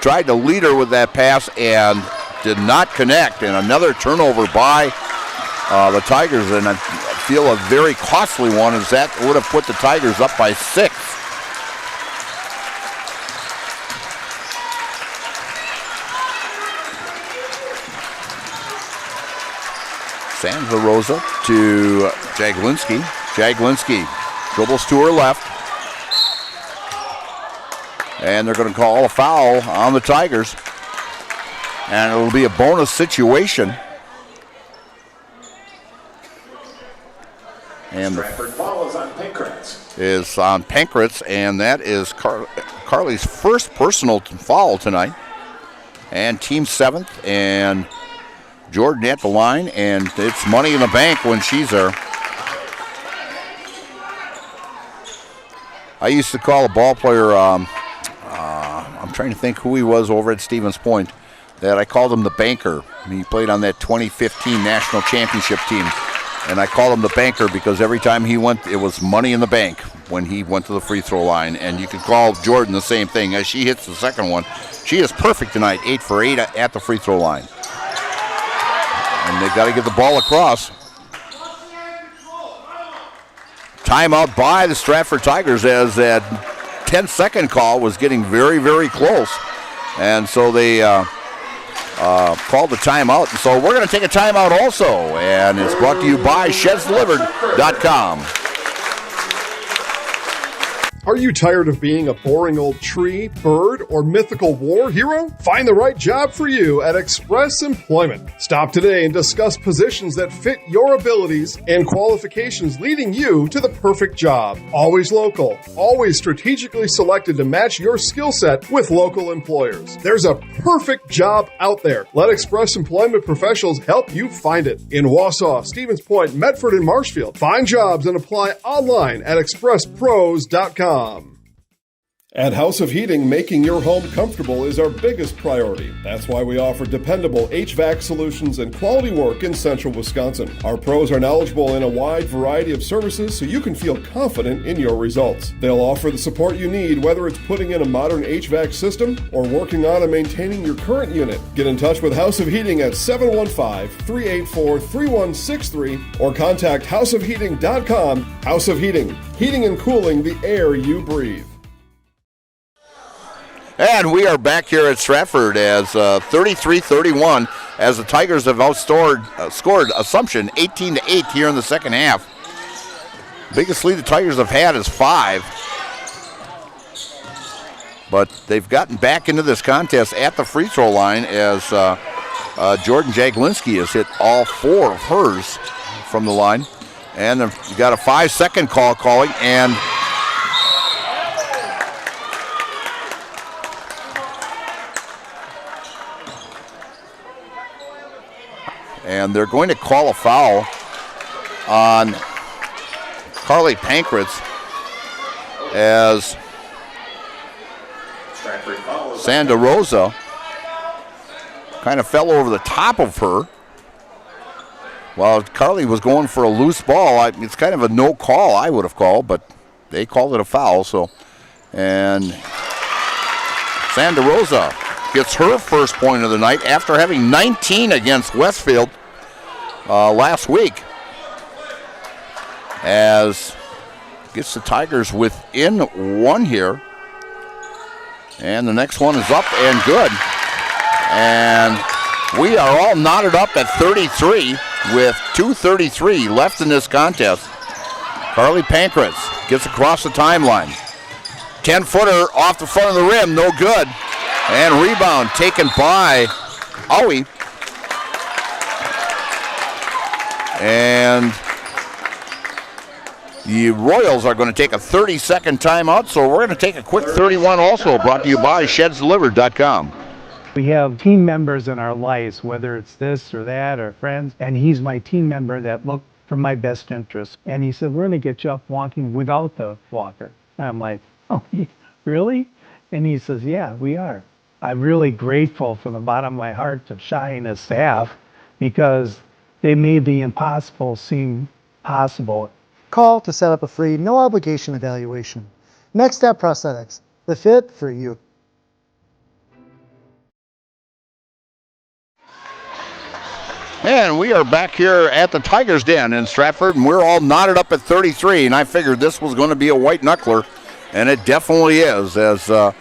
tried to lead her with that pass and did not connect. And another turnover by the Tigers, and I feel a very costly one, as that would have put the Tigers up by 6. Sands DeRosa to Jaglinski. Jaglinski dribbles to her left, and they're going to call a foul on the Tigers, and it'll be a bonus situation. And the Stratford ball is on Pancratz. is on Pancratz, and that is Carly's first personal foul tonight. And team 7th, and Jordan at the line, and it's money in the bank when she's there. I used to call a ball player, I'm trying to think who he was over at Stevens Point, that I called him the banker. He played on that 2015 national championship team. And I called him the banker because every time he went, it was money in the bank when he went to the free throw line. And you could call Jordan the same thing. As she hits the second one, she is perfect tonight, 8 for 8 at the free throw line. And they've got to get the ball across. Timeout by the Stratford Tigers as that 10-second call was getting very, very close. And so they called the timeout. And so we're going to take a timeout also. And it's brought to you by ShedsDelivered.com. Are you tired of being a boring old tree, bird, or mythical war hero? Find the right job for you at Express Employment. Stop today and discuss positions that fit your abilities and qualifications, leading you to the perfect job. Always local, always strategically selected to match your skill set with local employers. There's a perfect job out there. Let Express Employment professionals help you find it. In Wausau, Stevens Point, Medford, and Marshfield. Find jobs and apply online at expresspros.com. At House of Heating, making your home comfortable is our biggest priority. That's why we offer dependable HVAC solutions and quality work in central Wisconsin. Our pros are knowledgeable in a wide variety of services so you can feel confident in your results. They'll offer the support you need, whether it's putting in a modern HVAC system or working on and maintaining your current unit. Get in touch with House of Heating at 715-384-3163 or contact houseofheating.com. House of Heating, heating and cooling the air you breathe. And we are back here at Stratford as 33-31 as the Tigers have scored Assumption 18-8 here in the second half. Biggest lead the Tigers have had is 5. But they've gotten back into this contest at the free throw line as Jordan Jaglinski has hit all 4 of hers from the line. And they've got a 5-second call calling, and they're going to call a foul on Carly Pancratz as Santa Rosa kind of fell over the top of her while Carly was going for a loose ball. It's kind of a no call I would have called, but they called it a foul. So, and Santa Rosa gets her first point of the night after having 19 against Westfield last week, as gets the Tigers within 1 here, and the next one is up and good, and we are all knotted up at 33 with 2:33 left in this contest. Carly Pancratz gets across the timeline, 10-footer off the front of the rim, no good, and rebound taken by Owie. And the Royals are going to take a 30-second timeout, so we're going to take a quick 31 also, brought to you by ShedsDelivered.com. We have team members in our lives, whether it's this or that or friends, and he's my team member that looked for my best interest. And he said, we're going to get you up walking without the walker. And I'm like, oh, really? And he says, yeah, we are. I'm really grateful from the bottom of my heart to Shai and his staff because they made the impossible seem possible. Call to set up a free, no obligation evaluation. Next Step Prosthetics, the fit for you. And we are back here at the Tigers Den in Stratford, and we're all knotted up at 33, and I figured this was going to be a white knuckler, and it definitely is, as the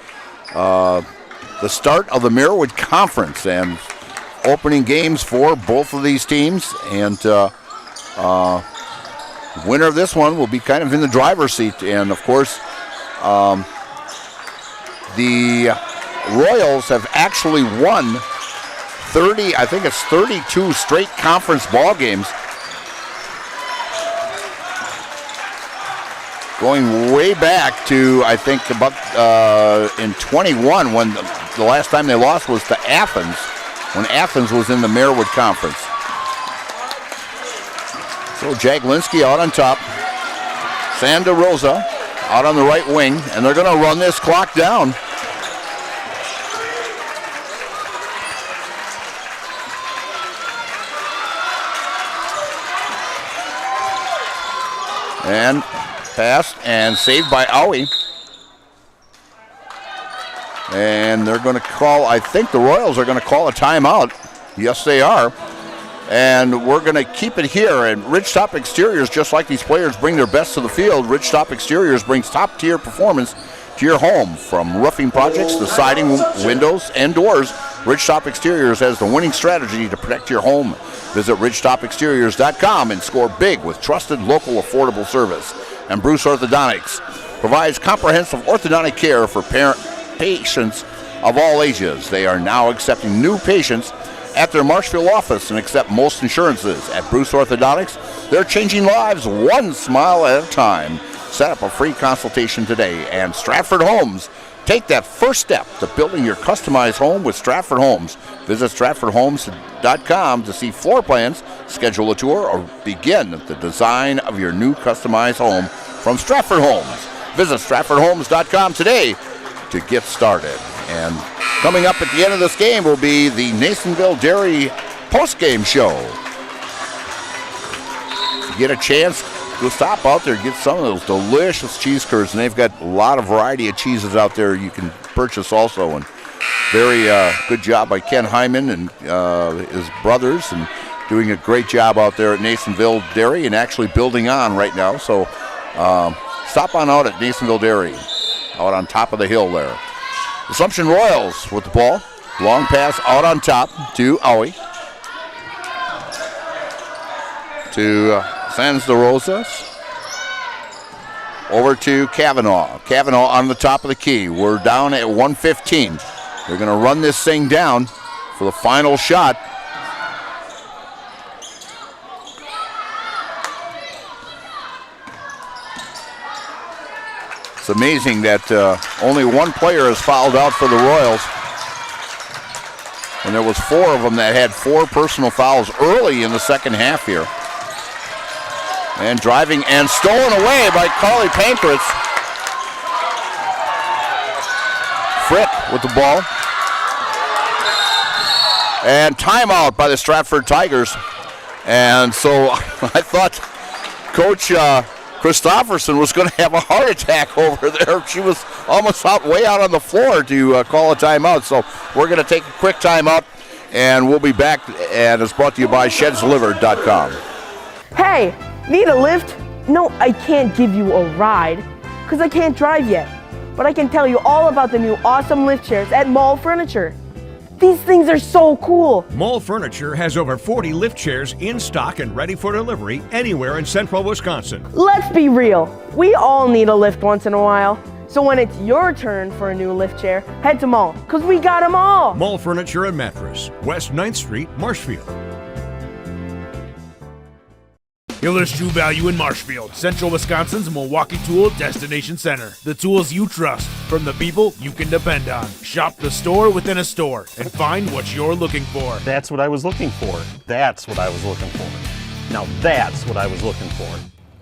start of the Merriwood Conference and opening games for both of these teams, and winner of this one will be kind of in the driver's seat. And of course, the Royals have actually won 32 straight conference ball games. going way back to, I think, about in 21, when the last time they lost was to Athens, when Athens was in the Marewood Conference. So Jaglinski out on top. Santa Rosa out on the right wing, and they're going to run this clock down. And passed and saved by Owie. And they're going to call, I think the Royals are going to call a timeout. Yes, they are. And we're going to keep it here. And Ridgetop Exteriors, just like these players bring their best to the field, Ridgetop Exteriors brings top-tier performance to your home. From roofing projects to siding, windows, and doors, Ridgetop Exteriors has the winning strategy to protect your home. Visit ridgetopexteriors.com and score big with trusted, local, affordable service. And Bruce Orthodontics provides comprehensive orthodontic care for patients of all ages. They are now accepting new patients at their Marshfield office and accept most insurances. At Bruce Orthodontics, they're changing lives one smile at a time. Set up a free consultation today. And Stratford Homes, take that first step to building your customized home with Stratford Homes. Visit stratfordhomes.com to see floor plans, schedule a tour, or begin the design of your new customized home from Stratford Homes. Visit stratfordhomes.com today to get started. And coming up at the end of this game will be the Nasonville Dairy post-game show. If you get a chance, go stop out there, get some of those delicious cheese curds, and they've got a lot of variety of cheeses out there you can purchase also. And very good job by Ken Hyman and his brothers, and doing a great job out there at Nasonville Dairy and actually building on right now. So stop on out at Nasonville Dairy, out on top of the hill there. Assumption Royals with the ball. Long pass out on top to Owie. To Sans de Rosas. Over to Kavanaugh. Kavanaugh on the top of the key. We're down at 1:15. They're going to run this thing down for the final shot. It's amazing that only one player has fouled out for the Royals. And there was 4 of them that had 4 personal fouls early in the second half here. And driving and stolen away by Carly Pankratz. Frick with the ball. And timeout by the Stratford Tigers. And so I thought Coach Christofferson was going to have a heart attack over there. She was almost way out on the floor to call a timeout. So we're going to take a quick timeout, and we'll be back. And it's brought to you by ShedsDelivered.com. Hey, need a lift? No, I can't give you a ride because I can't drive yet. But I can tell you all about the new awesome lift chairs at Mall Furniture. These things are so cool. Mall Furniture has over 40 lift chairs in stock and ready for delivery anywhere in central Wisconsin. Let's be real. We all need a lift once in a while. So when it's your turn for a new lift chair, head to Mall, because we got them all. Mall Furniture and Mattress, West 9th Street, Marshfield. Hiller's True Value in Marshfield, Central Wisconsin's Milwaukee Tool Destination Center. The tools you trust from the people you can depend on. Shop the store within a store and find what you're looking for. That's what I was looking for. That's what I was looking for. Now that's what I was looking for.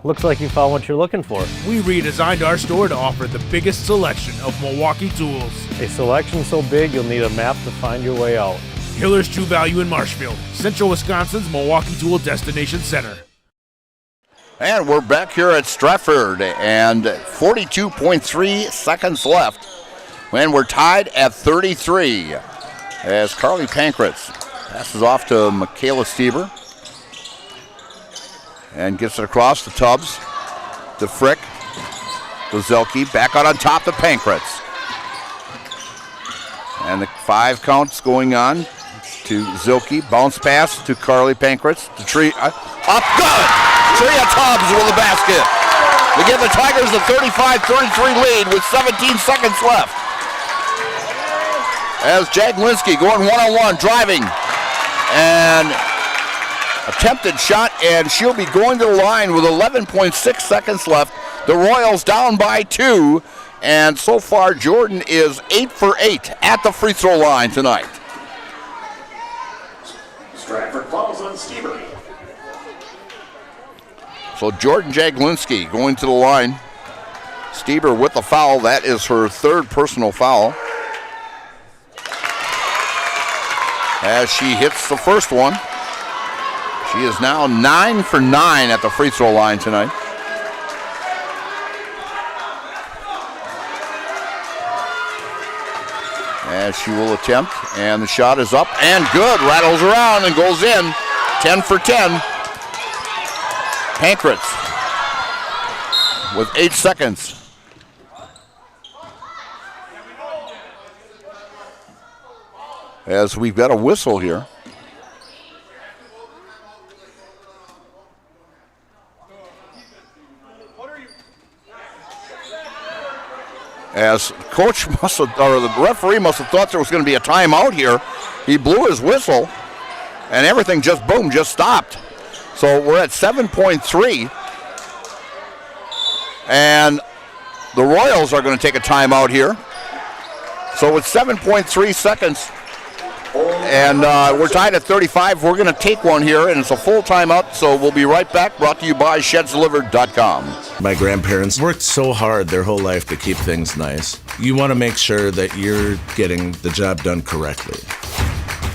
Looks like you found what you're looking for. We redesigned our store to offer the biggest selection of Milwaukee tools. A selection so big you'll need a map to find your way out. Hiller's True Value in Marshfield, Central Wisconsin's Milwaukee Tool Destination Center. And we're back here at Stratford, and 42.3 seconds left. And we're tied at 33 as Carly Pankratz passes off to Michaela Stieber and gets it across to Tubbs, to Frick, to Zelke, back out on top to Pankratz. And the 5 counts going on to Zilke, bounce pass to Carly Pankratz, to Tree, up good! Tria Tubbs with the basket. They give the Tigers a 35-33 lead with 17 seconds left. As Jaglinski going one-on-one, driving, and attempted shot, and she'll be going to the line with 11.6 seconds left. The Royals down by 2, and so far Jordan is 8 for 8 at the free throw line tonight. Stratford falls on Stieber. So Jordan Jaglinski going to the line. Stieber with the foul. That is her third personal foul. As she hits the first one. She is now 9 for 9 at the free throw line tonight. As she will attempt, and the shot is up and good. Rattles around and goes in. 10 for 10. Pankratz with 8 seconds. As we've got a whistle here. As coach must have, or the referee must have thought there was going to be a timeout here. He blew his whistle, and everything just, boom, just stopped. So we're at 7.3. And the Royals are going to take a timeout here. So it's 7.3 seconds. And we're tied at 35. We're going to take one here, and it's a full timeout. So we'll be right back, brought to you by ShedsDelivered.com. My grandparents worked so hard their whole life to keep things nice. You want to make sure that you're getting the job done correctly.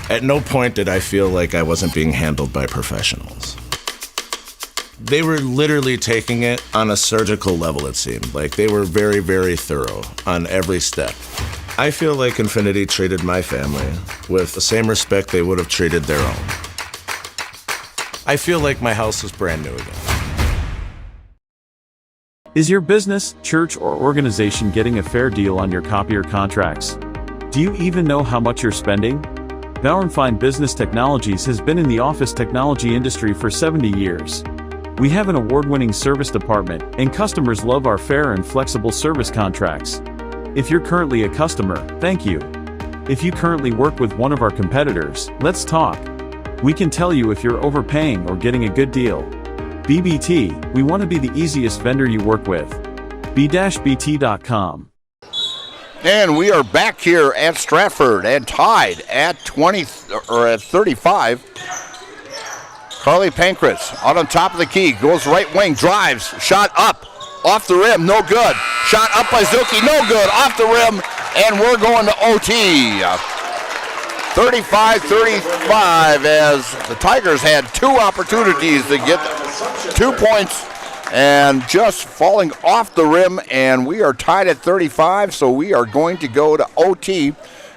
At no point did I feel like I wasn't being handled by professionals. They were literally taking it on a surgical level, it seemed. Like they were very, very thorough on every step. I feel like Infinity treated my family with the same respect they would have treated their own. I feel like my house is brand new again. Is your business, church, or organization getting a fair deal on your copier contracts? Do you even know how much you're spending? Bauer & Fine Business Technologies has been in the office technology industry for 70 years. We have an award-winning service department, and customers love our fair and flexible service contracts. If you're currently a customer, thank you. If you currently work with one of our competitors, let's talk. We can tell you if you're overpaying or getting a good deal. BBT, we want to be the easiest vendor you work with. b-bt.com. And we are back here at Stratford and tied at 35. Carly Pankratz out on top of the key, goes right wing, drives, shot up, off the rim, no good. Shot up by Zuki, no good, off the rim, and we're going to OT. 35-35 as the Tigers had 2 opportunities to get 2 points and just falling off the rim, and we are tied at 35, so we are going to go to OT.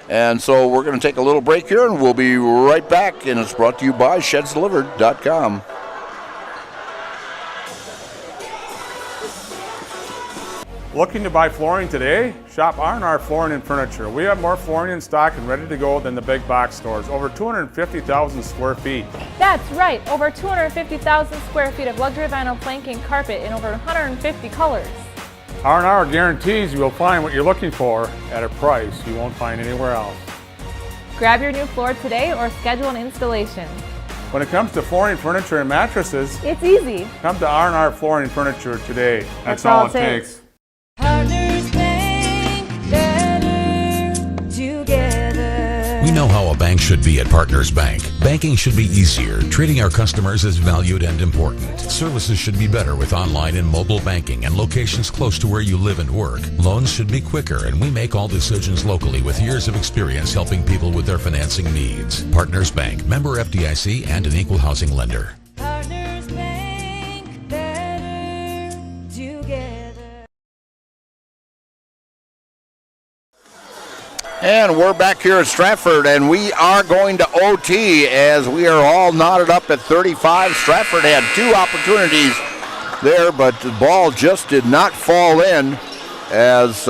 And so we're going to take a little break here, and we'll be right back, and it's brought to you by ShedsDelivered.com. Looking to buy flooring today? Shop R&R Flooring and Furniture. We have more flooring in stock and ready to go than the big box stores. Over 250,000 square feet. That's right, over 250,000 square feet of luxury vinyl planking carpet in over 150 colors. R&R guarantees you will find what you're looking for at a price you won't find anywhere else. Grab your new floor today or schedule an installation. When it comes to flooring, furniture, and mattresses, it's easy. Come to R&R Flooring and Furniture today. That's all it takes. Partners Bank, better together. We know how a bank should be at Partners Bank. Banking should be easier. Treating our customers as valued and important. Services should be better with online and mobile banking and locations close to where you live and work. Loans should be quicker, and we make all decisions locally with years of experience helping people with their financing needs. Partners Bank, member FDIC, and an equal housing lender. Partners Bank, better together. And we're back here at Stratford, and we are going to OT as we are all knotted up at 35. Stratford had 2 opportunities there, but the ball just did not fall in as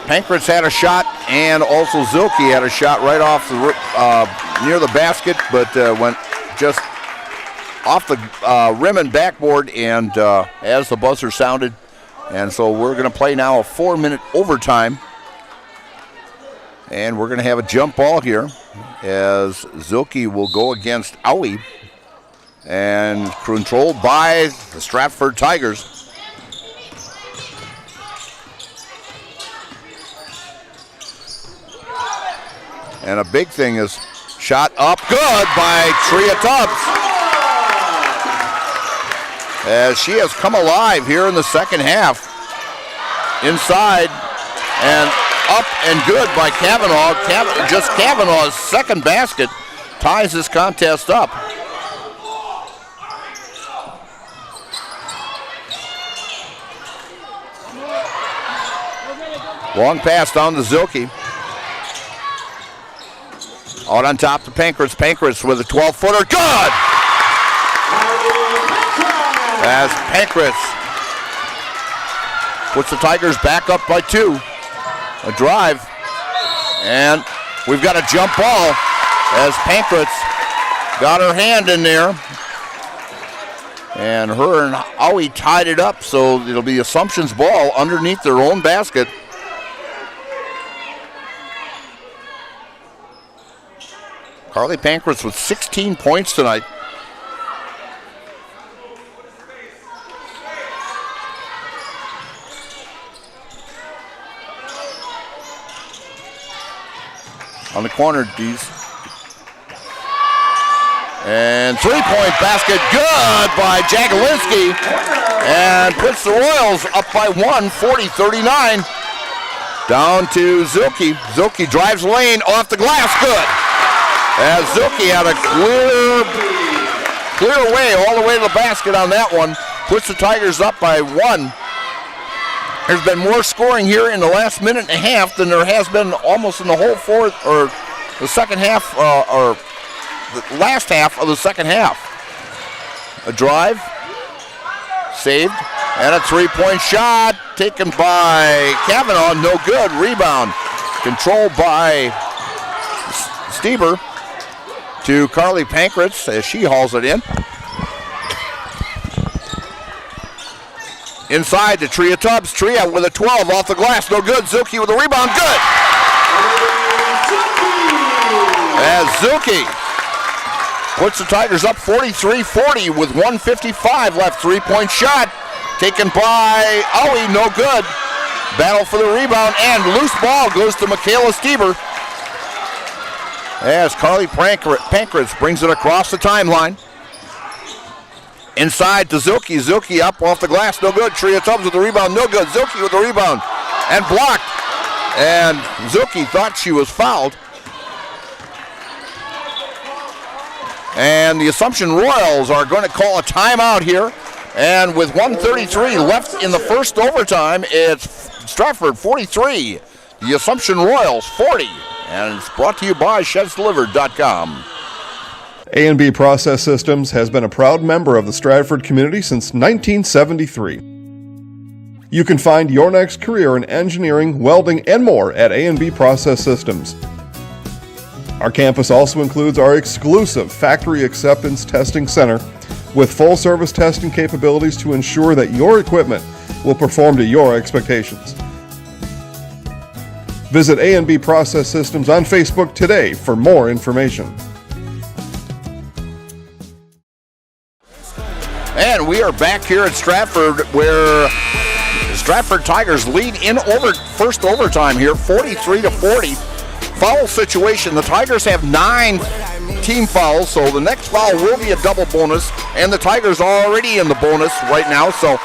Pankratz had a shot, and also Zilke had a shot right off the near the basket, but went just off the rim and backboard, and as the buzzer sounded. And so we're going to play now a 4-minute overtime. And we're going to have a jump ball here as Zilke will go against Aui, and controlled by the Stratford Tigers. And a big thing is shot up good by Tria Tubbs. As she has come alive here in the second half. Inside and up and good by Kavanaugh. Just Kavanaugh's second basket ties this contest up. Long pass down to Zilke. Out on top to Pankratz. Pankratz with a 12-footer. Good! As Pankratz puts the Tigers back up by 2. A drive. And we've got a jump ball as Pankratz got her hand in there. And her and Owie tied it up, so it'll be Assumption's ball underneath their own basket. Carly Pankratz with 16 points tonight. On the corner, Dees. And three-point basket, good by Jagelinski. And puts the Royals up by 1, 40-39. Down to Zilke. Zilke drives lane off the glass, good. As Zilke had a clear way all the way to the basket on that one. Puts the Tigers up by 1. There's been more scoring here in the last minute and a half than there has been almost in the whole fourth, or the second half, or the last half of the second half. A drive, saved, and a three-point shot taken by Kavanaugh, no good. Rebound controlled by Stieber to Carly Pankratz as she hauls it in. Inside to Tria Tubbs. Tria with a 12 off the glass, no good. Zilke with a rebound, good. As Zilke puts the Tigers up 43-40 with 1:55 left. Three-point shot taken by Owie, no good. Battle for the rebound, and loose ball goes to Michaela Stieber. As Carly Pankratz brings it across the timeline. Inside to Zilke. Zilke up off the glass, no good. Tria Tubbs with the rebound, no good. Zilke with the rebound and blocked. And Zilke thought she was fouled. And the Assumption Royals are going to call a timeout here. And with 1:33 left in the first overtime, it's Stratford 43, the Assumption Royals 40. And it's brought to you by ShedsDelivered.com. A&B Process Systems has been a proud member of the Stratford community since 1973. You can find your next career in engineering, welding, and more at A&B Process Systems. Our campus also includes our exclusive Factory Acceptance Testing Center with full-service testing capabilities to ensure that your equipment will perform to your expectations. Visit A&B Process Systems on Facebook today for more information. And we are back here at Stratford, where Stratford Tigers lead in first overtime here, 43-40. Foul situation. The Tigers have 9 team fouls, so the next foul will be a double bonus, and the Tigers are already in the bonus right now. So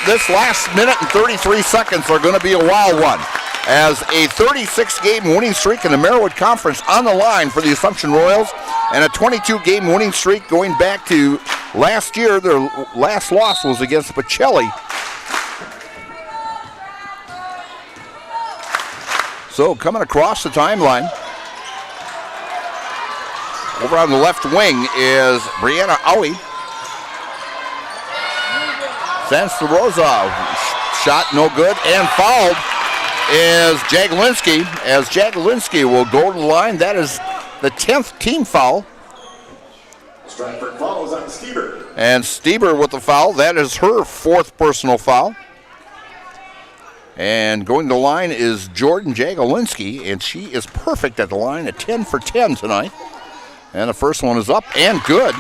this last minute and 33 seconds are going to be a wild one, as a 36-game winning streak in the Merriwood Conference on the line for the Assumption Royals, and a 22-game winning streak going back to last year. Their last loss was against Pacelli. So coming across the timeline, over on the left wing is Brianna Owie. Sends to Rosa. Shot no good, and fouled is Jagelinski, as Jagelinski will go to the line. That is the 10th team foul. Stratford fouls on Stieber. And Stieber with the foul. That is her 4th personal foul. And going to the line is Jordan Jagelinski, and she is perfect at the line, at 10 for 10 tonight. And the first one is up and good.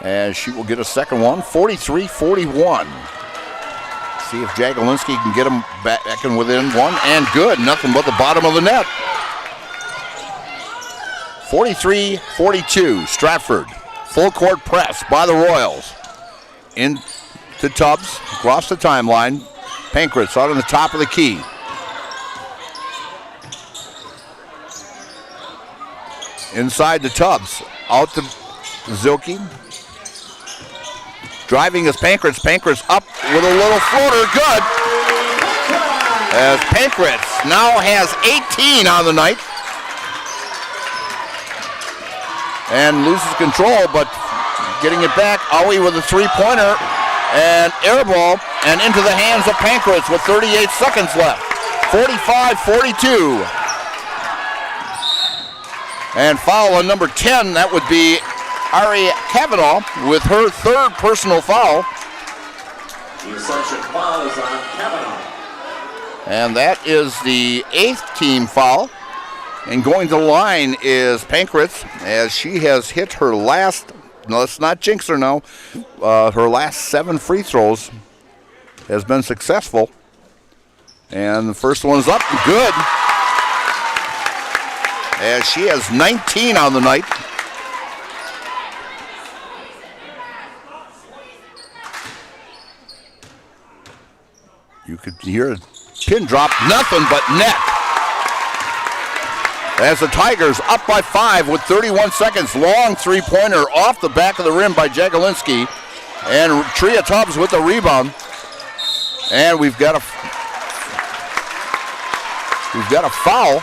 And she will get a second one, 43-41. See if Jagielynski can get him back in within one, and good. Nothing but the bottom of the net. 43-42, Stratford. Full court press by the Royals. Into Tubbs, across the timeline. Pankratz out on the top of the key. Inside to Tubbs, out to Zilke. Driving is Pankratz. Pankratz up with a little floater, good. As Pankratz now has 18 on the night. And loses control, but getting it back. Aui with a three-pointer, and air ball, and into the hands of Pankratz with 38 seconds left. 45-42. And foul on number 10, that would be Ari Kavanaugh with her third personal foul. The assumption foul is on Kavanaugh. And that is the 8th team foul. And going to the line is Pankratz, as she has hit her last, no, let's not jinx her now, her last 7 free throws has been successful. And the first one's up, good. As she has 19 on the night. You could hear a pin drop, nothing but net. As the Tigers up by 5 with 31 seconds. Long three-pointer off the back of the rim by Jagielynski. And Tria Tubbs with the rebound. And we've got a foul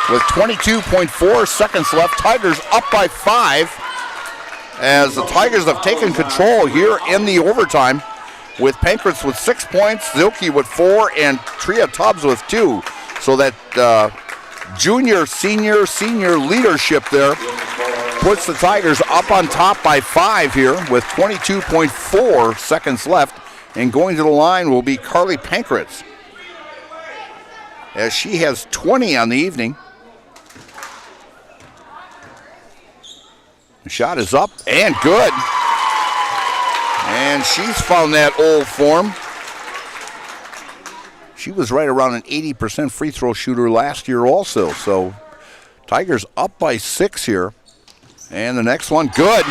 with 22.4 seconds left. Tigers up by 5 as the Tigers have taken control here in the overtime with Pankratz with 6 points, Zilke with 4, and Tria Tubbs with 2. So that junior, senior leadership there puts the Tigers up on top by 5 here with 22.4 seconds left. And going to the line will be Carly Pankratz, as she has 20 on the evening. The shot is up and good. And she's found that old form. She was right around an 80% free throw shooter last year also. So Tigers up by 6 here. And the next one, good.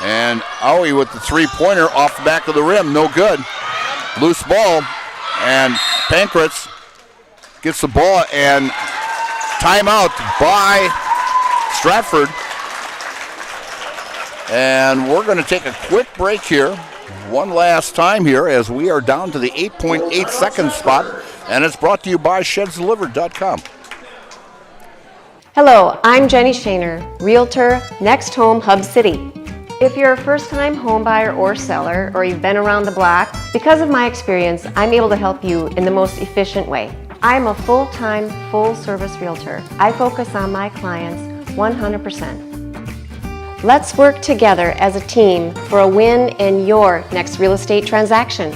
And Aui with the three-pointer off the back of the rim, no good. Loose ball, and Pankratz gets the ball, and timeout by Stratford. And we're going to take a quick break here, one last time here, as we are down to the 8.8 second spot, and it's brought to you by ShedsDelivered.com. Hello, I'm Jenny Shaner, Realtor, Next Home Hub City. If you're a first-time home buyer or seller, or you've been around the block, because of my experience, I'm able to help you in the most efficient way. I'm a full-time, full-service realtor. I focus on my clients 100%. Let's work together as a team for a win in your next real estate transaction.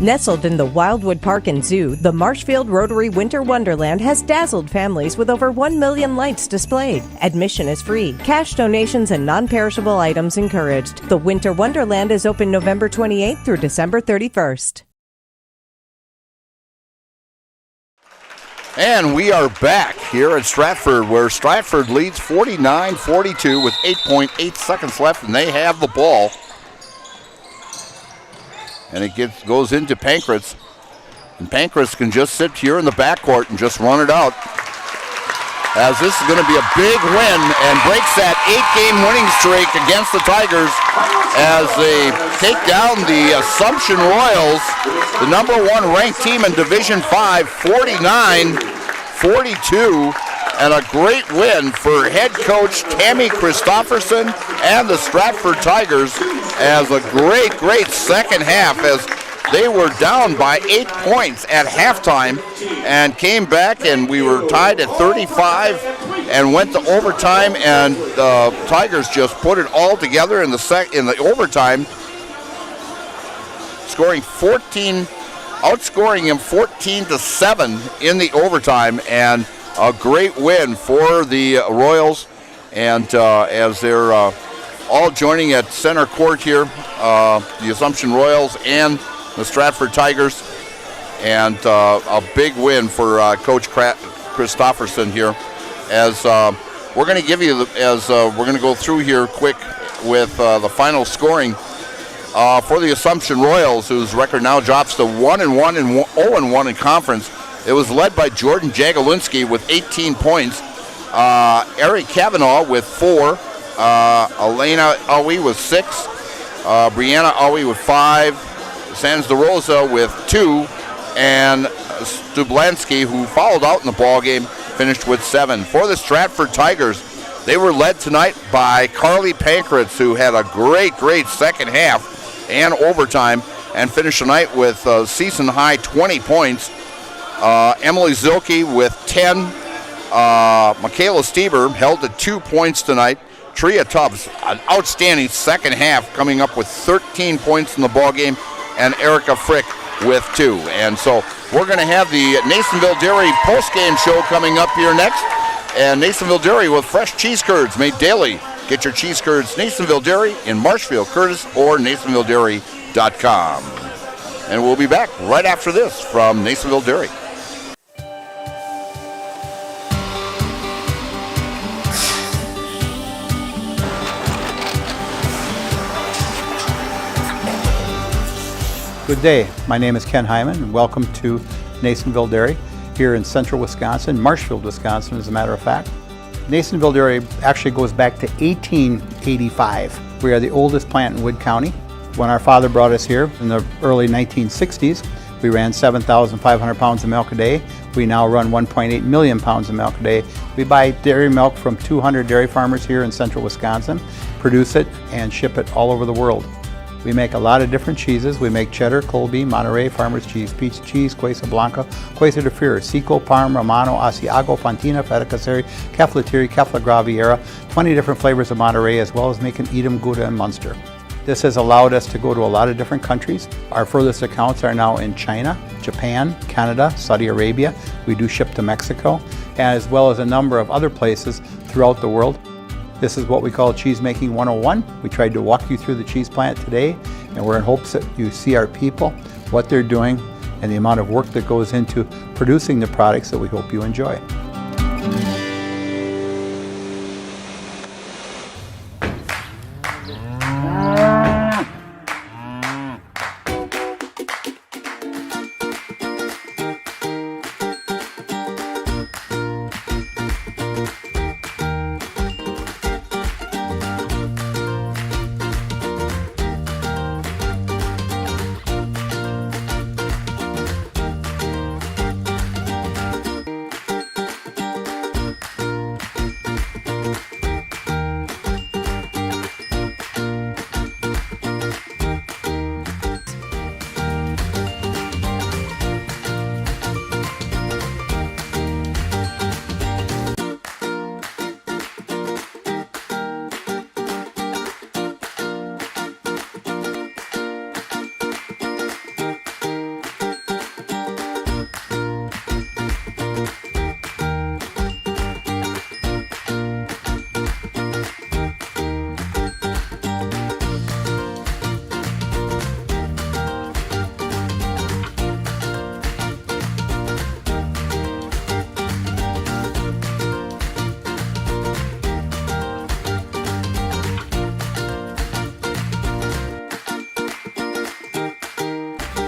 Nestled in the Wildwood Park and Zoo, the Marshfield Rotary Winter Wonderland has dazzled families with over 1 million lights displayed. Admission is free. Cash donations and non-perishable items encouraged. The Winter Wonderland is open November 28th through December 31st. And we are back here at Stratford, where Stratford leads 49-42 with 8.8 seconds left, and they have the ball. And it goes into Pankratz. And Pankratz can just sit here in the backcourt and just run it out. As this is going to be a big win and breaks that 8-game winning streak against the Tigers as they take down the Assumption Royals, the number 1 ranked team in Division 5, 49-42. And a great win for head coach Tammy Christofferson and the Stratford Tigers, as a great second half, as they were down by 8 points at halftime and came back, and we were tied at 35 and went to overtime, and the Tigers just put it all together in the overtime. outscoring him 14-7 in the overtime, and a great win for the Royals. And as they're all joining at center court here, the Assumption Royals and the Stratford Tigers, and a big win for Coach Christofferson here. As we're going to give you, we're going to go through here quick with the final scoring for the Assumption Royals, whose record now drops to 1-1 and 0-1 in conference. It was led by Jordan Jagolinski with 18 points, Eric Kavanaugh with 4, Elena Awi with 6, Brianna Awi with 5, Sans de Rosa with 2, and Stublansky, who fouled out in the ball game, finished with 7. For the Stratford Tigers, they were led tonight by Carly Pankratz, who had a great second half and overtime, and finished tonight with season high 20 points. Emily Zilke with 10. Michaela Stieber held to 2 points tonight. Tria Tubbs, an outstanding second half, coming up with 13 points in the ball game, and Erica Frick with 2. And so we're going to have the Nasonville Dairy post-game show coming up here next. And Nasonville Dairy with fresh cheese curds made daily. Get your cheese curds, Nasonville Dairy in Marshfield, Curtis, or NasonvilleDairy.com. And we'll be back right after this from Nasonville Dairy. Good day. My name is Ken Hyman, and welcome to Nasonville Dairy here in central Wisconsin, Marshfield, Wisconsin, as a matter of fact. Nasonville Dairy actually goes back to 1885. We are the oldest plant in Wood County. When our father brought us here in the early 1960s, we ran 7,500 pounds of milk a day. We now run 1.8 million pounds of milk a day. We buy dairy milk from 200 dairy farmers here in central Wisconsin, produce it, and ship it all over the world. We make a lot of different cheeses. We make cheddar, Colby, Monterey, Farmer's Cheese, Peach Cheese, Quesa Blanca, Quesa de Freer, Seco, Parm, Romano, Asiago, Fontina, Feta Caseri, Caflatiri, Cafla Graviera, 20 different flavors of Monterey, as well as making Edam, Gouda, and Munster. This has allowed us to go to a lot of different countries. Our furthest accounts are now in China, Japan, Canada, Saudi Arabia. We do ship to Mexico, as well as a number of other places throughout the world. This is what we call Cheese Making 101. We tried to walk you through the cheese plant today, and we're in hopes that you see our people, what they're doing, and the amount of work that goes into producing the products that we hope you enjoy.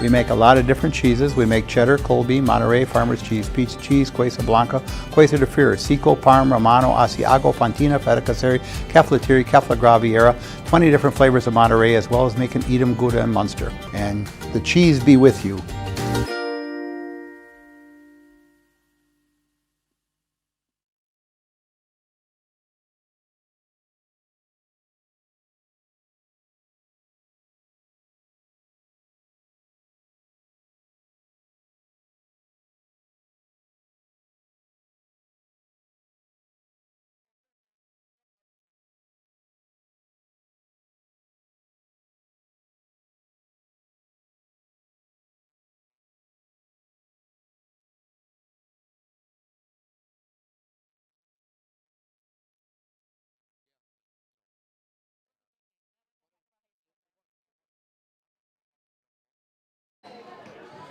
We make a lot of different cheeses. We make cheddar, Colby, Monterey, Farmer's Cheese, Peach Cheese, Quesa Blanca, Quesa de Freer, Seco, Parm, Romano, Asiago, Fontina, Feta Caseri, Caflatiri, Cafla Graviera, 20 different flavors of Monterey, as well as making Edam, Gouda, and Munster. And the cheese be with you.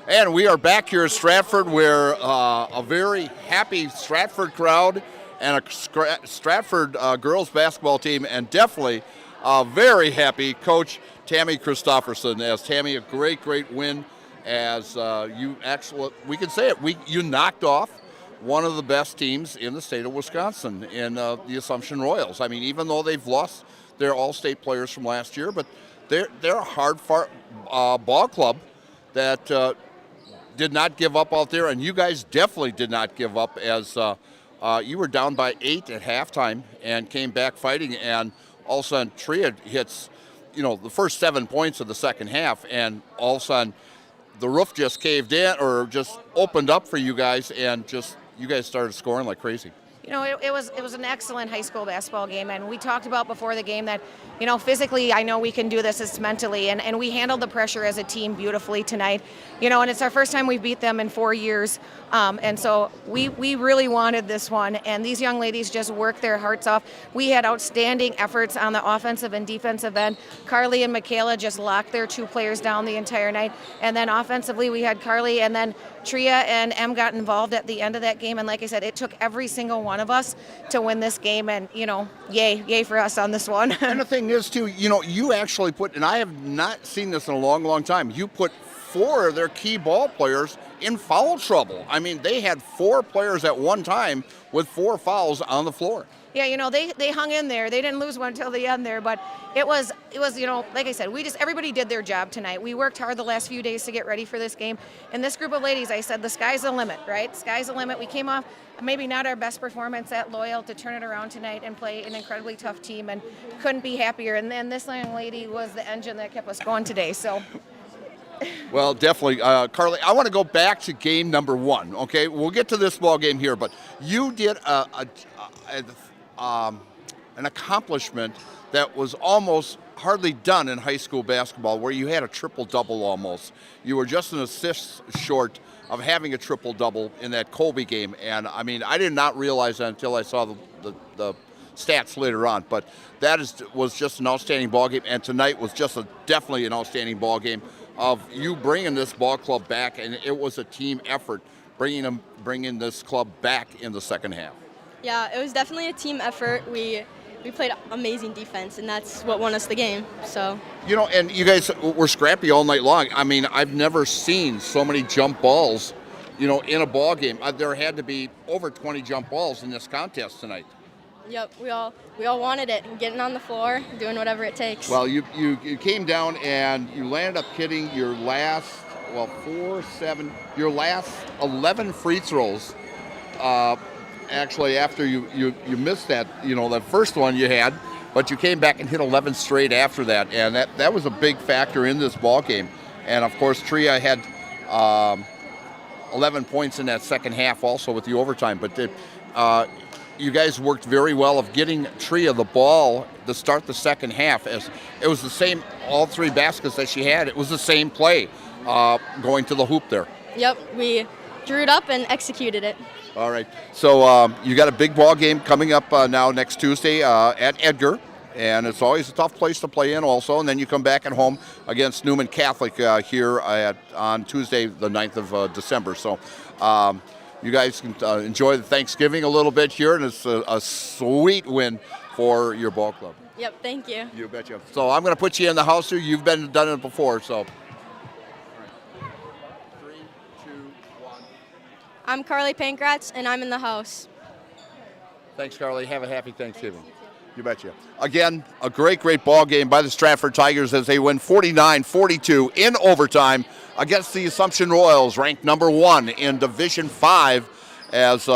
And we are back here at Stratford where a very happy Stratford crowd and a Stratford girls basketball team, and definitely a very happy coach Tammy Christofferson. As Tammy, a great win as you actually, we can say it, you knocked off one of the best teams in the state of Wisconsin in the Assumption Royals. I mean, even though they've lost their all-state players from last year, but they're a hard-fought ball club that did not give up out there, and you guys definitely did not give up as you were down by 8 at halftime and came back fighting, and all of a sudden Tria hits, the first 7 points of the second half, and all of a sudden the roof just caved in or just opened up for you guys, and you guys started scoring like crazy. It was an excellent high school basketball game, and we talked about before the game that, physically I know we can do this, it's mentally, and we handled the pressure as a team beautifully tonight, and it's our first time we beat them in 4 years, and so we really wanted this one, and these young ladies just worked their hearts off. We had outstanding efforts on the offensive and defensive end. Carly and Michaela just locked their 2 players down the entire night, and then offensively we had Carly, and then Tria and Em got involved at the end of that game, and like I said, it took every single one of us to win this game, and yay for us on this one. And the thing is too, you actually put, and I have not seen this in a long time, you put 4 of their key ball players in foul trouble. I mean, they had 4 players at one time with 4 fouls on the floor. Yeah, they hung in there. They didn't lose one until the end there, but it was, like I said, everybody did their job tonight. We worked hard the last few days to get ready for this game. And this group of ladies, I said, the sky's the limit, right? Sky's the limit. We came off maybe not our best performance at Loyal to turn it around tonight and play an incredibly tough team, and couldn't be happier. And then this young lady was the engine that kept us going today, so. Well, definitely. Carly, I want to go back to game number 1, okay? We'll get to this ball game here, but you did an accomplishment that was almost hardly done in high school basketball, where you had a triple-double almost. You were just an assist short of having a triple-double in that Colby game, and I mean, I did not realize that until I saw the stats later on, but was just an outstanding ball game, and tonight was just definitely an outstanding ball game of you bringing this ball club back, and it was a team effort bringing this club back in the second half. Yeah, it was definitely a team effort. We played amazing defense, and that's what won us the game. So. And you guys were scrappy all night long. I mean, I've never seen so many jump balls, in a ball game. There had to be over 20 jump balls in this contest tonight. Yep, we all wanted it, getting on the floor, doing whatever it takes. Well, you came down and you landed up hitting your last, 11 free throws. Actually, after you missed that, that first one you had, but you came back and hit 11 straight after that, and that was a big factor in this ball game. And of course, Tria had 11 points in that second half, also with the overtime. But you guys worked very well of getting Tria the ball to start the second half, as it was the same, all 3 baskets that she had. It was the same play going to the hoop there. Yep, we drew it up and executed it. All right. So you got a big ball game coming up now next Tuesday at Edgar, and it's always a tough place to play in also. And then you come back at home against Newman Catholic here on Tuesday, the 9th of December. So you guys can enjoy the Thanksgiving a little bit here, and it's a sweet win for your ball club. Yep, thank you. You betcha. So I'm going to put you in the house here. You've done it before, so. I'm Carly Pankratz, and I'm in the house. Thanks, Carly. Have a happy Thanksgiving. You betcha. Again, a great ball game by the Stratford Tigers as they win 49-42 in overtime against the Assumption Royals, ranked number 1 in Division 5, as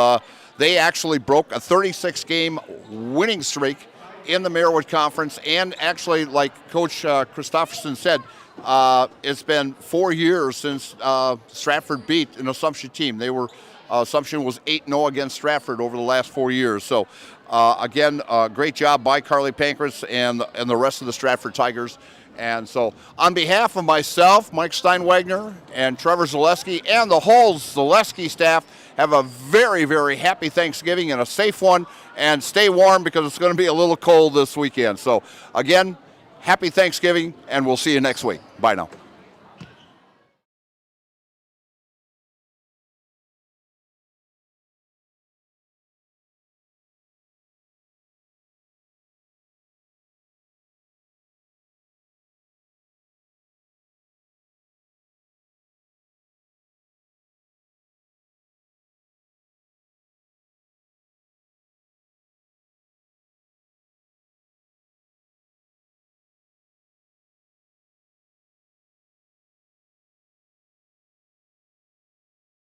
they actually broke a 36-game winning streak in the Marywood Conference. And actually, like Coach Christofferson said, it's been 4 years since Stratford beat an Assumption team. Assumption was 8-0 against Stratford over the last 4 years. So again, great job by Carly Pankratz and the rest of the Stratford Tigers. And so on behalf of myself, Mike Steinwagner, and Trevor Zaleski, and the whole Zaleski staff, have a very, very happy Thanksgiving and a safe one. And stay warm, because it's going to be a little cold this weekend. So again, happy Thanksgiving, and we'll see you next week. Bye now.